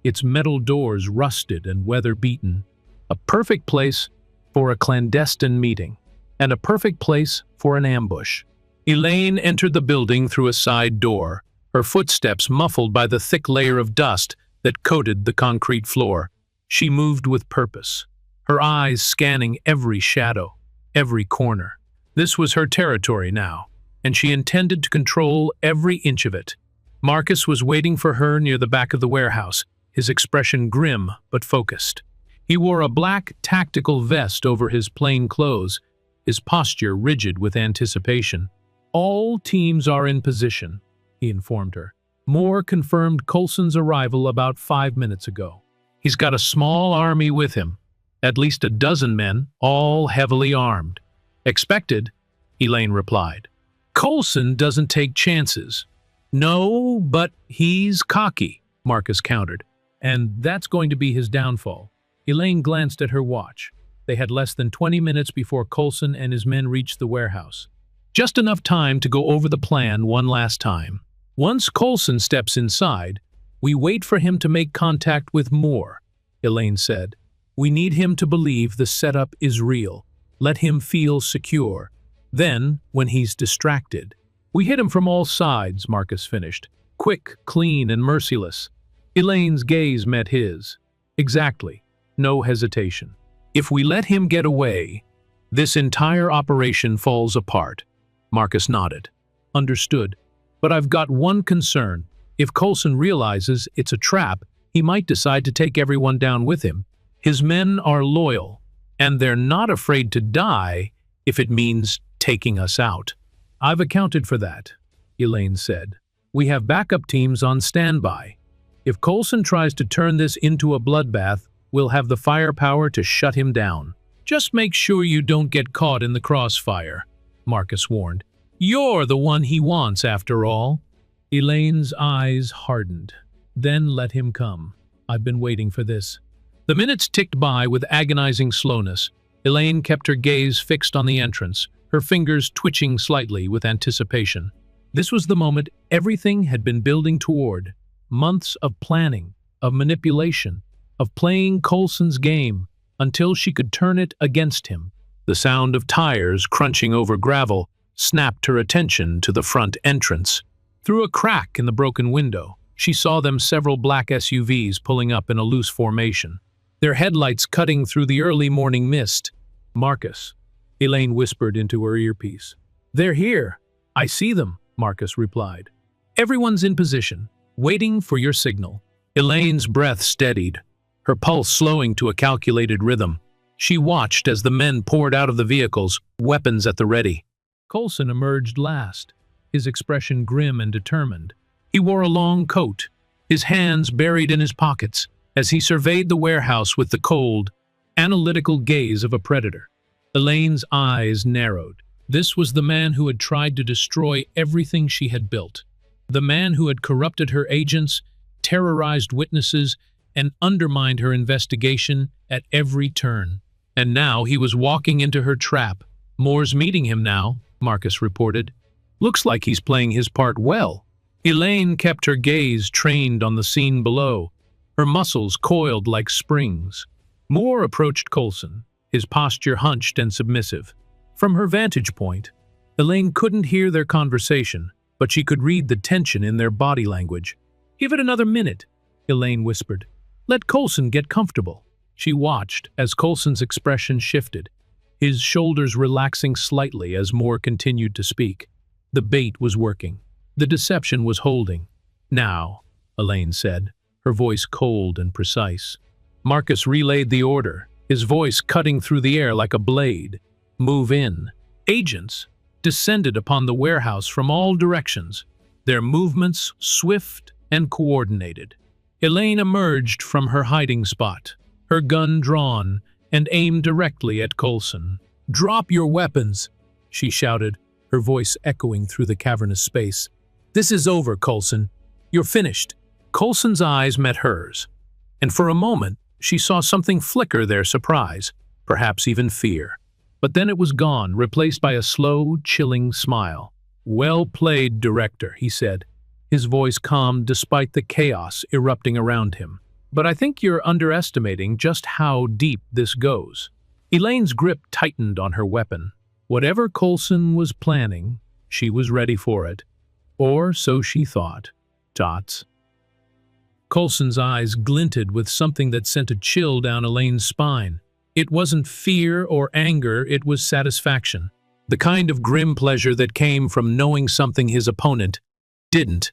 its metal doors rusted and weather-beaten. A perfect place for a clandestine meeting, and a perfect place for an ambush. Elaine entered the building through a side door, her footsteps muffled by the thick layer of dust that coated the concrete floor. She moved with purpose, her eyes scanning every shadow, every corner. This was her territory now, and she intended to control every inch of it. Marcus was waiting for her near the back of the warehouse, his expression grim but focused. He wore a black tactical vest over his plain clothes, his posture rigid with anticipation. "All teams are in position," he informed her. "Moore confirmed Coulson's arrival about 5 minutes ago. He's got a small army with him, at least a dozen men, all heavily armed." "Expected," Elaine replied. "Coulson doesn't take chances." "No, but he's cocky," Marcus countered, "and that's going to be his downfall." Elaine glanced at her watch. They had less than 20 minutes before Coulson and his men reached the warehouse. Just enough time to go over the plan one last time. "Once Coulson steps inside, we wait for him to make contact with Moore," Elaine said. "We need him to believe the setup is real. Let him feel secure. Then, when he's distracted—" "We hit him from all sides," Marcus finished. "Quick, clean, and merciless." Elaine's gaze met his. "Exactly. No hesitation. If we let him get away, this entire operation falls apart." Marcus nodded. "Understood. But I've got one concern. If Coulson realizes it's a trap, he might decide to take everyone down with him. His men are loyal, and they're not afraid to die if it means taking us out." "I've accounted for that," Elaine said. "We have backup teams on standby. If Coulson tries to turn this into a bloodbath, we'll have the firepower to shut him down." "Just make sure you don't get caught in the crossfire," Marcus warned. "You're the one he wants, after all." Elaine's eyes hardened. "Then let him come. I've been waiting for this." The minutes ticked by with agonizing slowness. Elaine kept her gaze fixed on the entrance, her fingers twitching slightly with anticipation. This was the moment everything had been building toward. Months of planning, of manipulation, of playing Coulson's game until she could turn it against him. The sound of tires crunching over gravel snapped her attention to the front entrance. Through a crack in the broken window, she saw them several black SUVs pulling up in a loose formation, their headlights cutting through the early morning mist. "Marcus," Elaine whispered into her earpiece. "They're here. I see them," Marcus replied. "Everyone's in position, waiting for your signal." Elaine's breath steadied, her pulse slowing to a calculated rhythm. She watched as the men poured out of the vehicles, weapons at the ready. Coulson emerged last, his expression grim and determined. He wore a long coat, his hands buried in his pockets, as he surveyed the warehouse with the cold, analytical gaze of a predator. Elaine's eyes narrowed. This was the man who had tried to destroy everything she had built. The man who had corrupted her agents, terrorized witnesses, and undermined her investigation at every turn. And now he was walking into her trap. "Moore's meeting him now," Marcus reported. "Looks like he's playing his part well." Elaine kept her gaze trained on the scene below, her muscles coiled like springs. Moore approached Coulson, his posture hunched and submissive. From her vantage point, Elaine couldn't hear their conversation, but she could read the tension in their body language. "Give it another minute," Elaine whispered. "Let Coulson get comfortable." She watched as Coulson's expression shifted, his shoulders relaxing slightly as Moore continued to speak. The bait was working. The deception was holding. "Now," Elaine said, her voice cold and precise. Marcus relayed the order, his voice cutting through the air like a blade. "Move in." Agents descended upon the warehouse from all directions, their movements swift and coordinated. Elaine emerged from her hiding spot, her gun drawn, and aimed directly at Coulson. "Drop your weapons," she shouted, her voice echoing through the cavernous space. "This is over, Coulson. You're finished." Coulson's eyes met hers, and for a moment she saw something flicker their surprise, perhaps even fear. But then it was gone, replaced by a slow, chilling smile. "Well played, Director," he said, his voice calm despite the chaos erupting around him. "But I think you're underestimating just how deep this goes." Elaine's grip tightened on her weapon. Whatever Coulson was planning, she was ready for it. Or so she thought. Dots. Coulson's eyes glinted with something that sent a chill down Elaine's spine. It wasn't fear or anger, it was satisfaction. The kind of grim pleasure that came from knowing something his opponent didn't.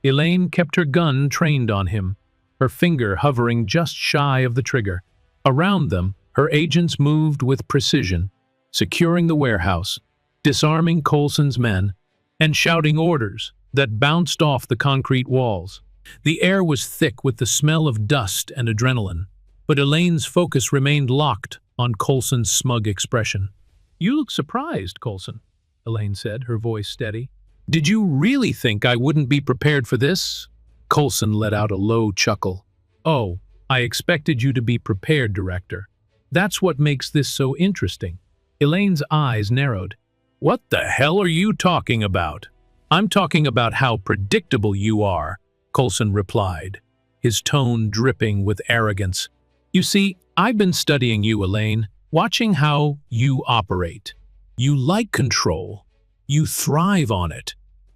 Elaine kept her gun trained on him, her finger hovering just shy of the trigger. Around them, her agents moved with precision, securing the warehouse, disarming Coulson's men, and shouting orders that bounced off the concrete walls. The air was thick with the smell of dust and adrenaline, but Elaine's focus remained locked on Coulson's smug expression. "You look surprised, Coulson," Elaine said, her voice steady. "Did you really think I wouldn't be prepared for this?" Coulson let out a low chuckle. "Oh, I expected you to be prepared, Director. That's what makes this so interesting." Elaine's eyes narrowed. "What the hell are you talking about?" "I'm talking about how predictable you are," Coulson replied, his tone dripping with arrogance. "You see, I've been studying you, Elaine, watching how you operate. You like control. You thrive on it.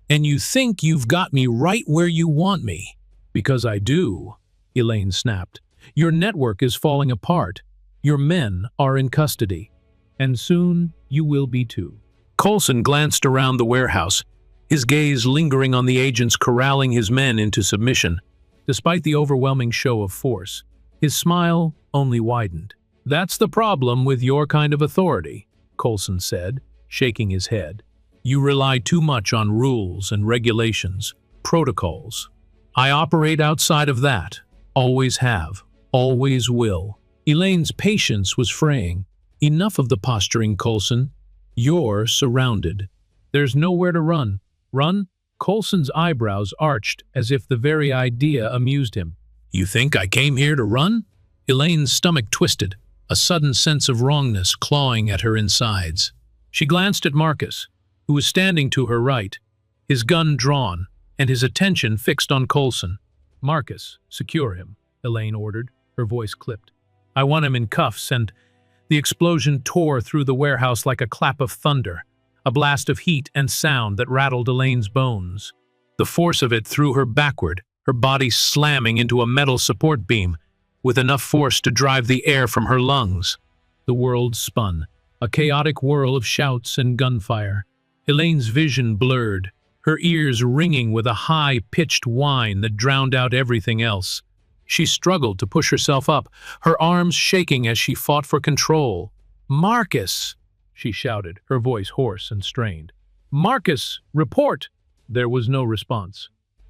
And you think you've got me right where you want me. Because I do," Elaine snapped. "Your network is falling apart. Your men are in custody. And soon you will be too." Coulson glanced around the warehouse, his gaze lingering on the agents corralling his men into submission. Despite the overwhelming show of force, his smile only widened. "That's the problem with your kind of authority," Coulson said, shaking his head. "You rely too much on rules and regulations, protocols. I operate outside of that. Always have. Always will." Elaine's patience was fraying. "Enough of the posturing, Coulson. You're surrounded. There's nowhere to run." "Run?" Coulson's eyebrows arched as if the very idea amused him. "You think I came here to run?" Elaine's stomach twisted, a sudden sense of wrongness clawing at her insides. She glanced at Marcus, who was standing to her right, his gun drawn, and his attention fixed on Coulson. "Marcus, secure him," Elaine ordered, her voice clipped. "I want him in cuffs," and the explosion tore through the warehouse like a clap of thunder, a blast of heat and sound that rattled Elaine's bones. The force of it threw her backward, her body slamming into a metal support beam, with enough force to drive the air from her lungs. The world spun, a chaotic whirl of shouts and gunfire. Elaine's vision blurred, her ears ringing with a high-pitched whine that drowned out everything else. She struggled to push herself up, her arms shaking as she fought for control. "Marcus!" she shouted, her voice hoarse and strained. "Marcus, report!" There was no response.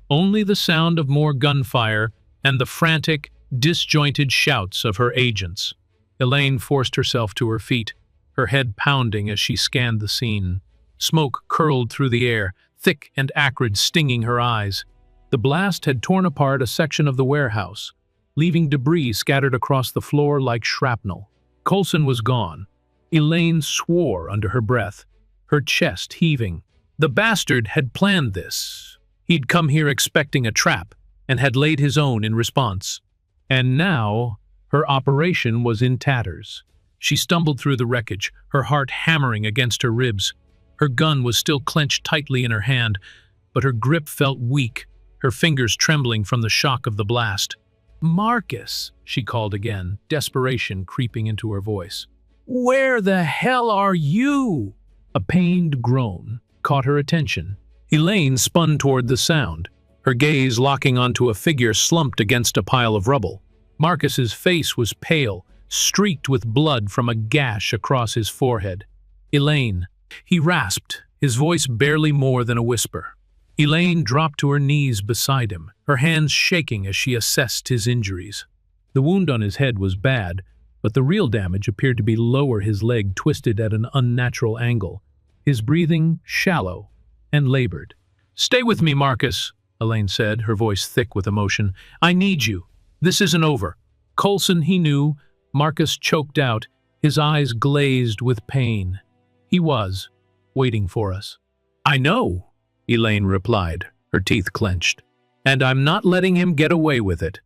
Only the sound of more gunfire and the frantic, disjointed shouts of her agents. Elaine forced herself to her feet, her head pounding as she scanned the scene. Smoke curled through the air, thick and acrid, stinging her eyes. The blast had torn apart a section of the warehouse, leaving debris scattered across the floor like shrapnel. Coulson was gone. Elaine swore under her breath, her chest heaving. The bastard had planned this. He'd come here expecting a trap, and had laid his own in response. And now, her operation was in tatters. She stumbled through the wreckage, her heart hammering against her ribs. Her gun was still clenched tightly in her hand, but her grip felt weak, her fingers trembling from the shock of the blast. "Marcus," she called again, desperation creeping into her voice. "Where the hell are you?" A pained groan caught her attention. Elaine spun toward the sound, her gaze locking onto a figure slumped against a pile of rubble. Marcus's face was pale, streaked with blood from a gash across his forehead. "Elaine," he rasped, his voice barely more than a whisper. Elaine dropped to her knees beside him, her hands shaking as she assessed his injuries. The wound on his head was bad, but the real damage appeared to be lower, his leg twisted at an unnatural angle, his breathing shallow and labored. "Stay with me, Marcus," Elaine said, her voice thick with emotion. "I need you. This isn't over." Coulson, he knew. Marcus choked out, his eyes glazed with pain. "He was waiting for us." "I know," Elaine replied, her teeth clenched. "And I'm not letting him get away with it."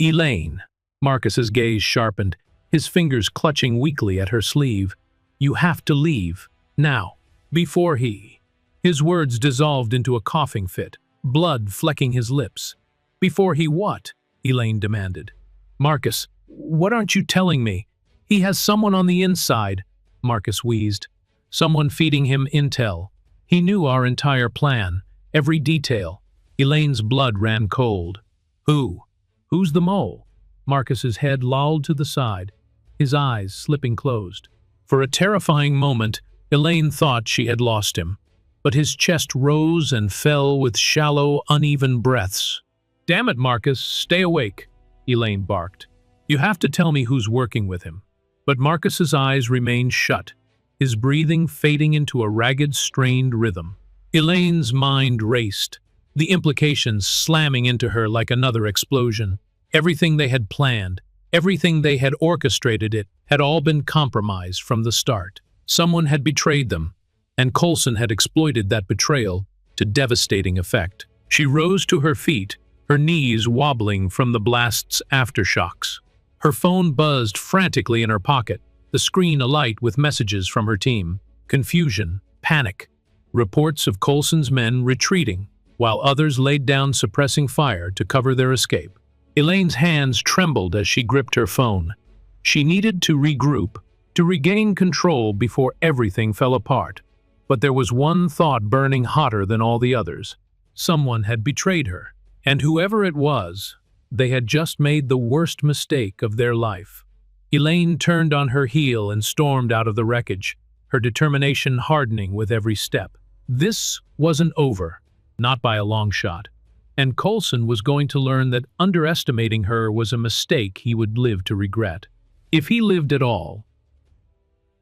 "Elaine." Marcus's gaze sharpened, his fingers clutching weakly at her sleeve. "You have to leave. Now." Before he. His words dissolved into a coughing fit, blood flecking his lips. "Before he what?" Elaine demanded. Marcus, what aren't you telling me? He has someone on the inside, Marcus wheezed. Someone feeding him intel. He knew our entire plan, every detail. Elaine's blood ran cold. Who? Who's the mole? Marcus's head lolled to the side, his eyes slipping closed. For a terrifying moment, Elaine thought she had lost him. But his chest rose and fell with shallow, uneven breaths. Damn it, Marcus, stay awake, Elaine barked. You have to tell me who's working with him. But Marcus's eyes remained shut, his breathing fading into a ragged, strained rhythm. Elaine's mind raced, the implications slamming into her like another explosion. Everything they had planned, everything they had orchestrated, it had all been compromised from the start. Someone had betrayed them, and Coulson had exploited that betrayal to devastating effect. She rose to her feet, her knees wobbling from the blast's aftershocks. Her phone buzzed frantically in her pocket, the screen alight with messages from her team. Confusion, panic, reports of Coulson's men retreating, while others laid down suppressing fire to cover their escape. Elaine's hands trembled as she gripped her phone. She needed to regroup, to regain control before everything fell apart. But there was one thought burning hotter than all the others. Someone had betrayed her, and whoever it was, they had just made the worst mistake of their life. Elaine turned on her heel and stormed out of the wreckage, her determination hardening with every step. This wasn't over, not by a long shot, and Coulson was going to learn that underestimating her was a mistake he would live to regret. If he lived at all.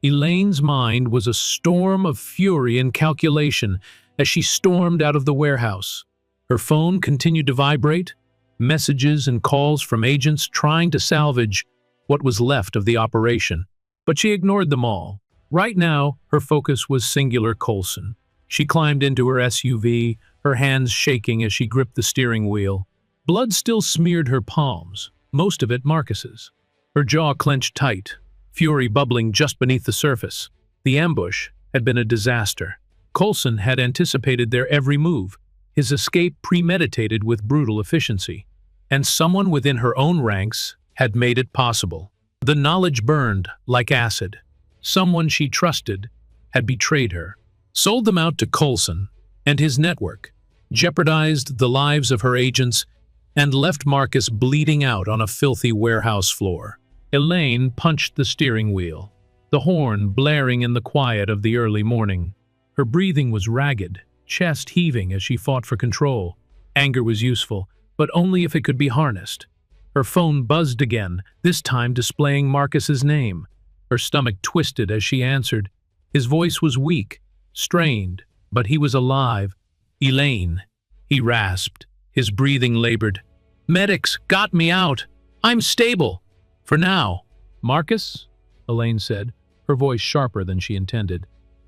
Elaine's mind was a storm of fury and calculation as she stormed out of the warehouse. Her phone continued to vibrate, messages and calls from agents trying to salvage what was left of the operation. But she ignored them all. Right now, her focus was singular Coulson. She climbed into her SUV, her hands shaking as she gripped the steering wheel. Blood still smeared her palms, most of it Marcus's. Her jaw clenched tight, fury bubbling just beneath the surface. The ambush had been a disaster. Coulson had anticipated their every move, his escape premeditated with brutal efficiency. And someone within her own ranks had made it possible. The knowledge burned like acid. Someone she trusted had betrayed her, sold them out to Coulson and his network, jeopardized the lives of her agents, and left Marcus bleeding out on a filthy warehouse floor. Elaine punched the steering wheel, the horn blaring in the quiet of the early morning. Her breathing was ragged, chest heaving as she fought for control. Anger was useful, but only if it could be harnessed. Her phone buzzed again, this time displaying Marcus's name. Her stomach twisted as she answered. His voice was weak, strained, but he was alive. Elaine, he rasped, his breathing labored. Medics got me out. I'm stable. For now. Marcus, Elaine said, her voice sharper than she intended.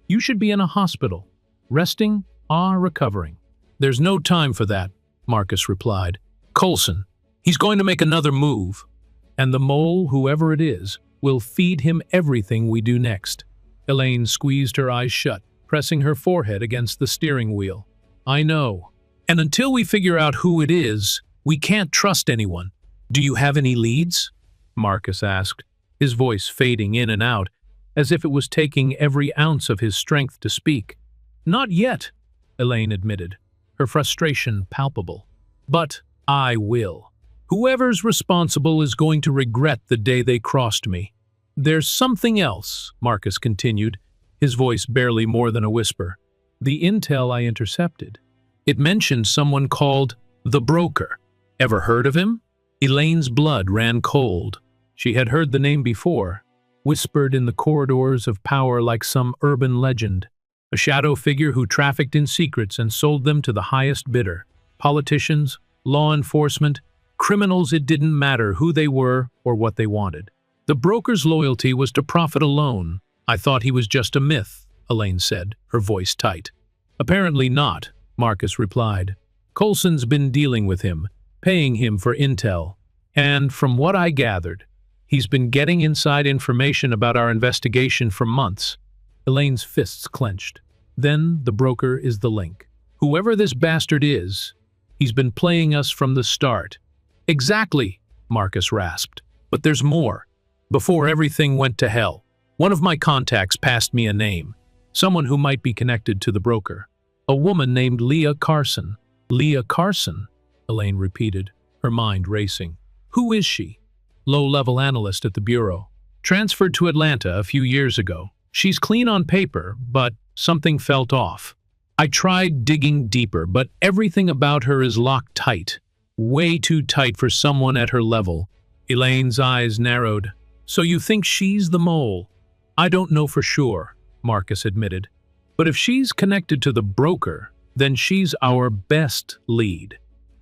You should be in a hospital, resting or recovering. There's no time for that, Marcus replied. Coulson, he's going to make another move, and the mole, whoever it is, will feed him everything we do next. Elaine squeezed her eyes shut, pressing her forehead against the steering wheel. I know. And until we figure out who it is, we can't trust anyone. Do you have any leads? Marcus asked, his voice fading in and out, as if it was taking every ounce of his strength to speak. Not yet, Elaine admitted, her frustration palpable. But I will. Whoever's responsible is going to regret the day they crossed me. There's something else, Marcus continued, his voice barely more than a whisper. The intel I intercepted. It mentioned someone called the Broker. Ever heard of him? Elaine's blood ran cold. She had heard the name before, whispered in the corridors of power like some urban legend. A shadow figure who trafficked in secrets and sold them to the highest bidder. Politicians, law enforcement, criminals, it didn't matter who they were or what they wanted. The broker's loyalty was to profit alone. I thought he was just a myth, Elaine said, her voice tight. Apparently not, Marcus replied. Coulson's been dealing with him, paying him for intel. And from what I gathered, he's been getting inside information about our investigation for months. Elaine's fists clenched. Then the broker is the link. Whoever this bastard is, he's been playing us from the start. Exactly, Marcus rasped. But there's more. Before everything went to hell, one of my contacts passed me a name, someone who might be connected to the broker. A woman named Leah Carson. Leah Carson, Elaine repeated, her mind racing. Who is she? Low-level analyst at the Bureau. Transferred to Atlanta a few years ago. She's clean on paper, but something felt off. I tried digging deeper, but everything about her is locked tight. Way too tight for someone at her level. Elaine's eyes narrowed. So you think she's the mole? I don't know for sure, Marcus admitted. But if she's connected to the broker, then she's our best lead.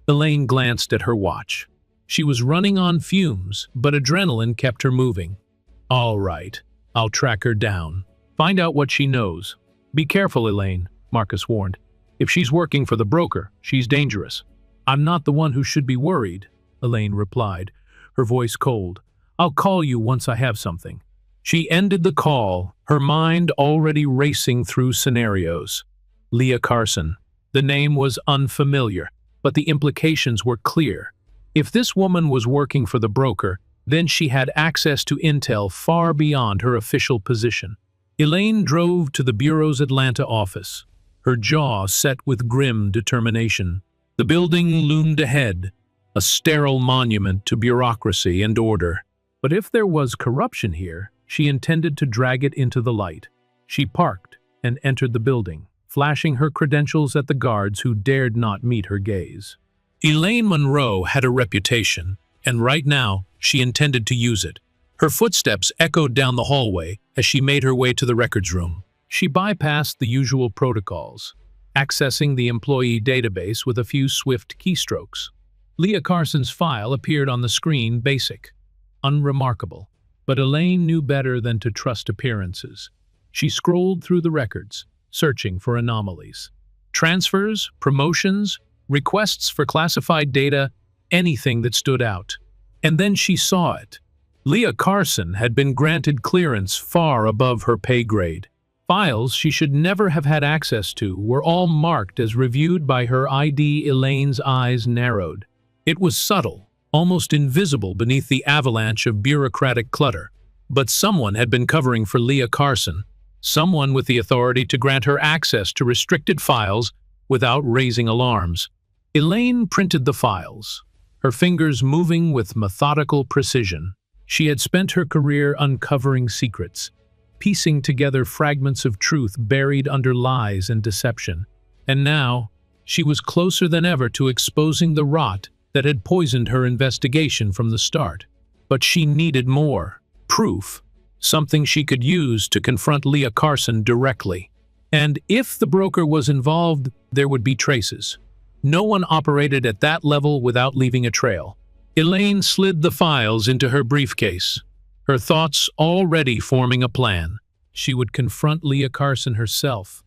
Elaine glanced at her watch. She was running on fumes, but adrenaline kept her moving. All right, I'll track her down. Find out what she knows. Be careful, Elaine, Marcus warned. If she's working for the broker, she's dangerous. I'm not the one who should be worried, Elaine replied, her voice cold. I'll call you once I have something. She ended the call, her mind already racing through scenarios. Leah Carson. The name was unfamiliar, but the implications were clear. If this woman was working for the broker, then she had access to intel far beyond her official position. Elaine drove to the Bureau's Atlanta office, her jaw set with grim determination. The building loomed ahead, a sterile monument to bureaucracy and order. But if there was corruption here, she intended to drag it into the light. She parked and entered the building, flashing her credentials at the guards who dared not meet her gaze. Elaine Monroe had a reputation, and right now she intended to use it. Her footsteps echoed down the hallway as she made her way to the records room. She bypassed the usual protocols, accessing the employee database with a few swift keystrokes. Leah Carson's file appeared on the screen, basic, unremarkable, but Elaine knew better than to trust appearances. She scrolled through the records, searching for anomalies. Transfers, promotions, requests for classified data, anything that stood out. And then she saw it. Leah Carson had been granted clearance far above her pay grade. Files she should never have had access to were all marked as reviewed by her ID. Elaine's eyes narrowed. It was subtle, almost invisible beneath the avalanche of bureaucratic clutter. But someone had been covering for Leah Carson, someone with the authority to grant her access to restricted files without raising alarms. Elaine printed the files, her fingers moving with methodical precision. She had spent her career uncovering secrets, piecing together fragments of truth buried under lies and deception. And now, she was closer than ever to exposing the rot that had poisoned her investigation from the start. But she needed more. Proof. Something she could use to confront Leah Carson directly. And if the broker was involved, there would be traces. No one operated at that level without leaving a trail. Elaine slid the files into her briefcase, her thoughts already forming a plan. She would confront Leah Carson herself,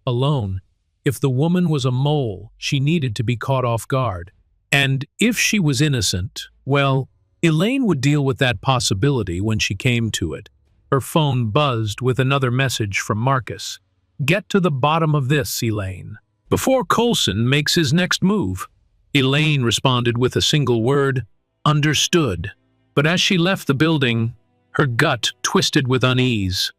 alone. If the woman was a mole, she needed to be caught off guard. And if she was innocent, well, Elaine would deal with that possibility when she came to it. Her phone buzzed with another message from Marcus. Get to the bottom of this, Elaine, before Coulson makes his next move. Elaine responded with a single word, understood. But as she left the building, her gut twisted with unease.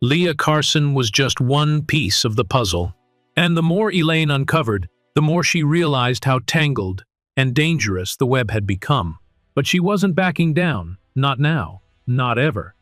Leah Carson was just one piece of the puzzle. And the more Elaine uncovered, the more she realized how tangled and dangerous the web had become. But she wasn't backing down, not now, not ever.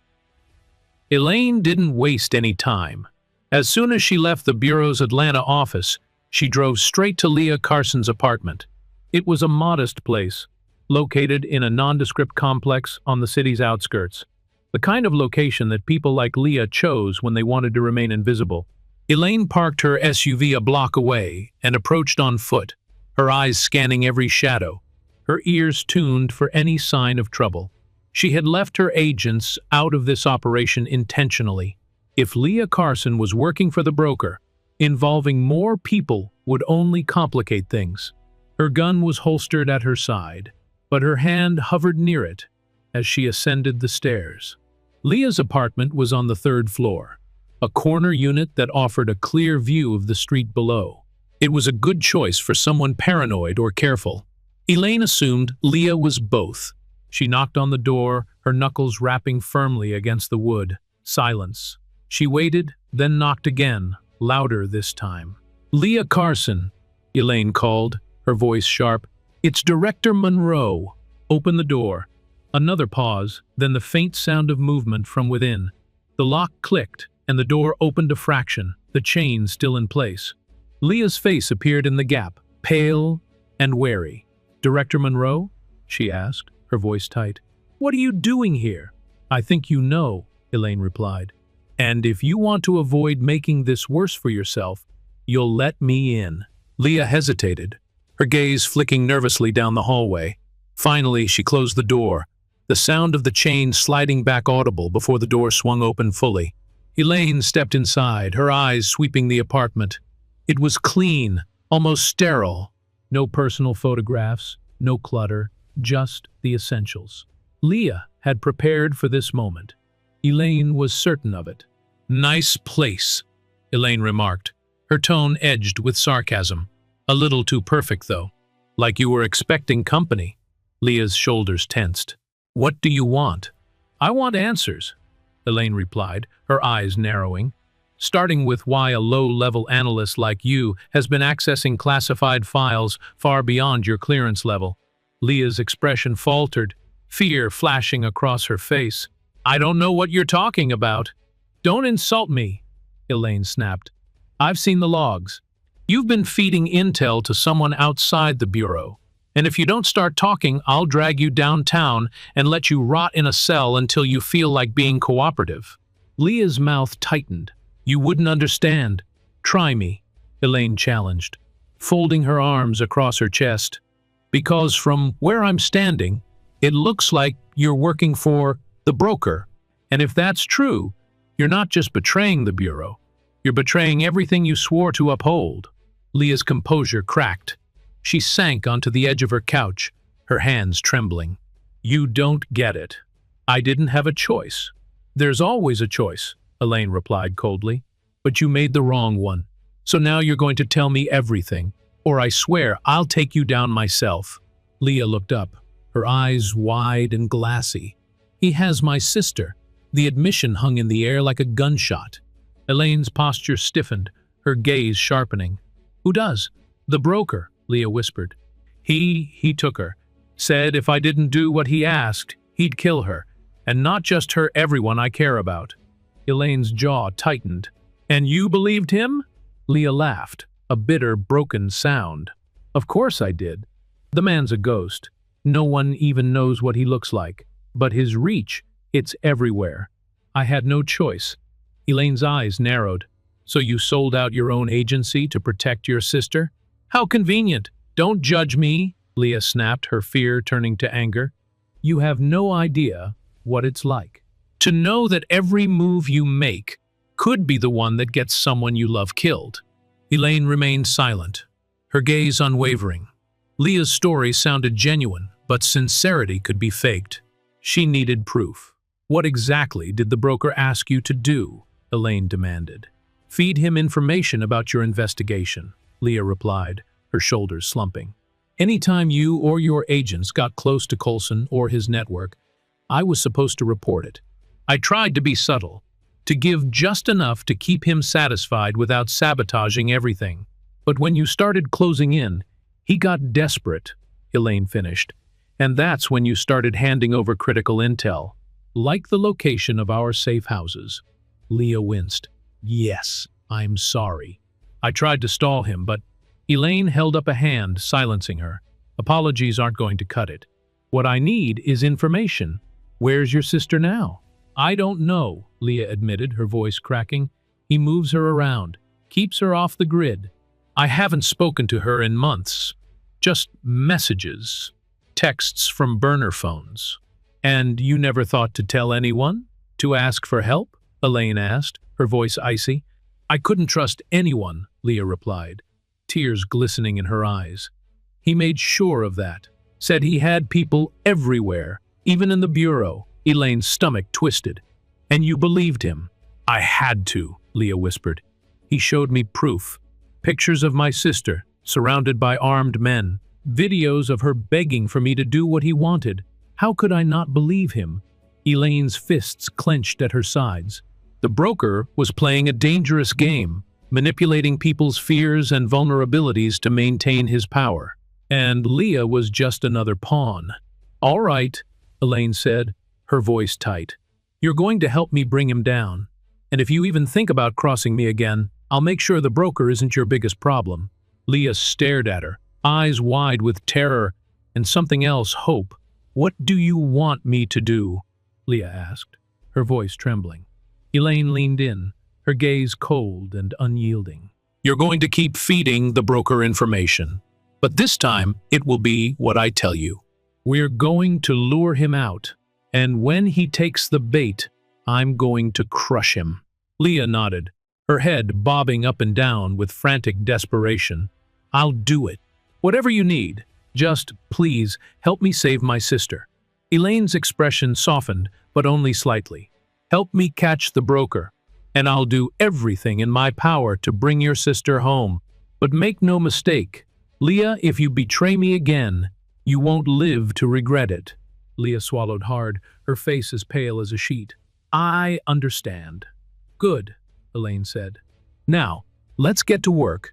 Elaine didn't waste any time. As soon as she left the Bureau's Atlanta office, she drove straight to Leah Carson's apartment. It was a modest place, located in a nondescript complex on the city's outskirts. The kind of location that people like Leah chose when they wanted to remain invisible. Elaine parked her SUV a block away and approached on foot, her eyes scanning every shadow, her ears tuned for any sign of trouble. She had left her agents out of this operation intentionally. If Leah Carson was working for the broker, involving more people would only complicate things. Her gun was holstered at her side, but her hand hovered near it as she ascended the stairs. Leah's apartment was on the third floor, a corner unit that offered a clear view of the street below. It was a good choice for someone paranoid or careful. Elaine assumed Leah was both. She knocked on the door, her knuckles rapping firmly against the wood. Silence. She waited, then knocked again, louder this time. "Leah Carson," Elaine called, her voice sharp. "It's Director Monroe." "Open the door." Another pause, then the faint sound of movement from within. The lock clicked, and the door opened a fraction, the chain still in place. Leah's face appeared in the gap, pale and wary. "Director Monroe?" she asked, her voice tight. "What are you doing here?" "I think you know," Elaine replied. "And if you want to avoid making this worse for yourself, you'll let me in." Leah hesitated, her gaze flicking nervously down the hallway. Finally, she closed the door, the sound of the chain sliding back audible before the door swung open fully. Elaine stepped inside, her eyes sweeping the apartment. It was clean, almost sterile. No personal photographs, no clutter, just the essentials. Leah had prepared for this moment. Elaine was certain of it. "Nice place," Elaine remarked, her tone edged with sarcasm. "A little too perfect, though. Like you were expecting company." Leah's shoulders tensed. "What do you want?" "I want answers," Elaine replied, her eyes narrowing. "Starting with why a low-level analyst like you has been accessing classified files far beyond your clearance level." Leah's expression faltered, fear flashing across her face. "I don't know what you're talking about." "Don't insult me," Elaine snapped. "I've seen the logs. You've been feeding intel to someone outside the Bureau. And if you don't start talking, I'll drag you downtown and let you rot in a cell until you feel like being cooperative." Leah's mouth tightened. "You wouldn't understand. Try me," Elaine challenged, folding her arms across her chest. "Because from where I'm standing, it looks like you're working for the broker. And if that's true, you're not just betraying the Bureau. You're betraying everything you swore to uphold." Leah's composure cracked. She sank onto the edge of her couch, her hands trembling. "You don't get it. I didn't have a choice." "There's always a choice," Elaine replied coldly. "But you made the wrong one. So now you're going to tell me everything, or I swear I'll take you down myself." Leah looked up, her eyes wide and glassy. "He has my sister." The admission hung in the air like a gunshot. Elaine's posture stiffened, her gaze sharpening. "Who does?" "The broker," Leah whispered. He took her. Said if I didn't do what he asked, he'd kill her. And not just her, everyone I care about." Elaine's jaw tightened. "And you believed him?" Leah laughed, a bitter, broken sound. "Of course I did. The man's a ghost. No one even knows what he looks like. But his reach, it's everywhere. I had no choice." Elaine's eyes narrowed. "So you sold out your own agency to protect your sister?" "How convenient. Don't judge me," Leah snapped, her fear turning to anger. "You have no idea what it's like to know that every move you make could be the one that gets someone you love killed." Elaine remained silent, her gaze unwavering. Leah's story sounded genuine, but sincerity could be faked. She needed proof. "What exactly did the broker ask you to do?" Elaine demanded. "Feed him information about your investigation," Leah replied, her shoulders slumping. "Anytime you or your agents got close to Coulson or his network, I was supposed to report it. I tried to be subtle, to give just enough to keep him satisfied without sabotaging everything. But when you started closing in, he got desperate," Elaine finished. "And that's when you started handing over critical intel, like the location of our safe houses." Leah winced. "Yes, I'm sorry. I tried to stall him, but..." Elaine held up a hand, silencing her. "Apologies aren't going to cut it. What I need is information. Where's your sister now?" "I don't know," Leah admitted, her voice cracking. "He moves her around, keeps her off the grid. I haven't spoken to her in months. Just messages, texts from burner phones." "And you never thought to tell anyone? To ask for help?" Elaine asked, her voice icy. "I couldn't trust anyone," Leah replied, tears glistening in her eyes. "He made sure of that. Said he had people everywhere, even in the Bureau." Elaine's stomach twisted. "And you believed him?" "I had to," Leah whispered. "He showed me proof. Pictures of my sister, surrounded by armed men, videos of her begging for me to do what he wanted. How could I not believe him? Elaine's fists clenched at her sides. The broker was playing a dangerous game, manipulating people's fears and vulnerabilities to maintain his power. And Leah was just another pawn. "All right," Elaine said, her voice tight. "You're going to help me bring him down. And if you even think about crossing me again, I'll make sure the broker isn't your biggest problem." Leah stared at her, eyes wide with terror and something else, hope. "What do you want me to do?" Leah asked, her voice trembling. Elaine leaned in, her gaze cold and unyielding. "You're going to keep feeding the broker information. But this time, it will be what I tell you. We're going to lure him out, and when he takes the bait, I'm going to crush him." Leah nodded, her head bobbing up and down with frantic desperation. "I'll do it. Whatever you need. Just, please, help me save my sister." Elaine's expression softened, but only slightly. "Help me catch the broker, and I'll do everything in my power to bring your sister home. But make no mistake, Leah, if you betray me again, you won't live to regret it." Leah swallowed hard, her face as pale as a sheet. "I understand." "Good," Elaine said. "Now, let's get to work."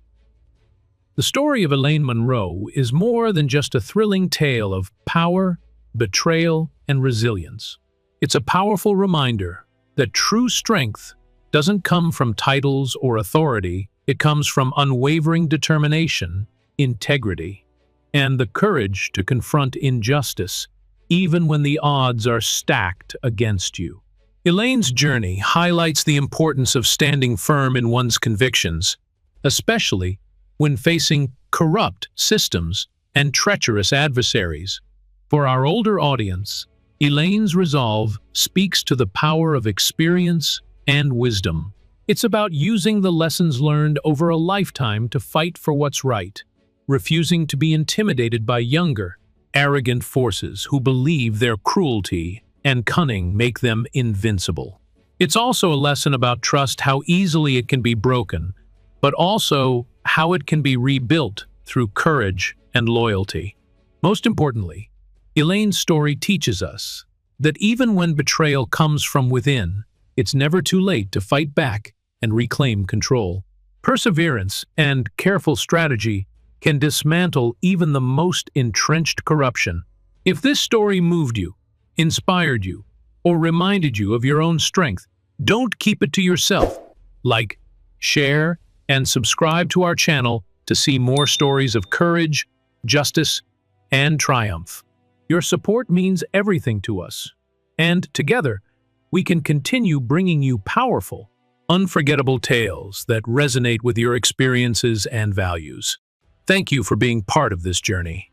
The story of Elaine Monroe is more than just a thrilling tale of power, betrayal, and resilience. It's a powerful reminder that true strength doesn't come from titles or authority. It comes from unwavering determination, integrity, and the courage to confront injustice, even when the odds are stacked against you. Elaine's journey highlights the importance of standing firm in one's convictions, especially when facing corrupt systems and treacherous adversaries. For our older audience, Elaine's resolve speaks to the power of experience and wisdom. It's about using the lessons learned over a lifetime to fight for what's right, refusing to be intimidated by younger, arrogant forces who believe their cruelty and cunning make them invincible. It's also a lesson about trust, how easily it can be broken, but also how it can be rebuilt through courage and loyalty. Most importantly, Elaine's story teaches us that even when betrayal comes from within, it's never too late to fight back and reclaim control. Perseverance and careful strategy can dismantle even the most entrenched corruption. If this story moved you, inspired you, or reminded you of your own strength, don't keep it to yourself. Like, share, and subscribe to our channel to see more stories of courage, justice, and triumph. Your support means everything to us, and together, we can continue bringing you powerful, unforgettable tales that resonate with your experiences and values. Thank you for being part of this journey.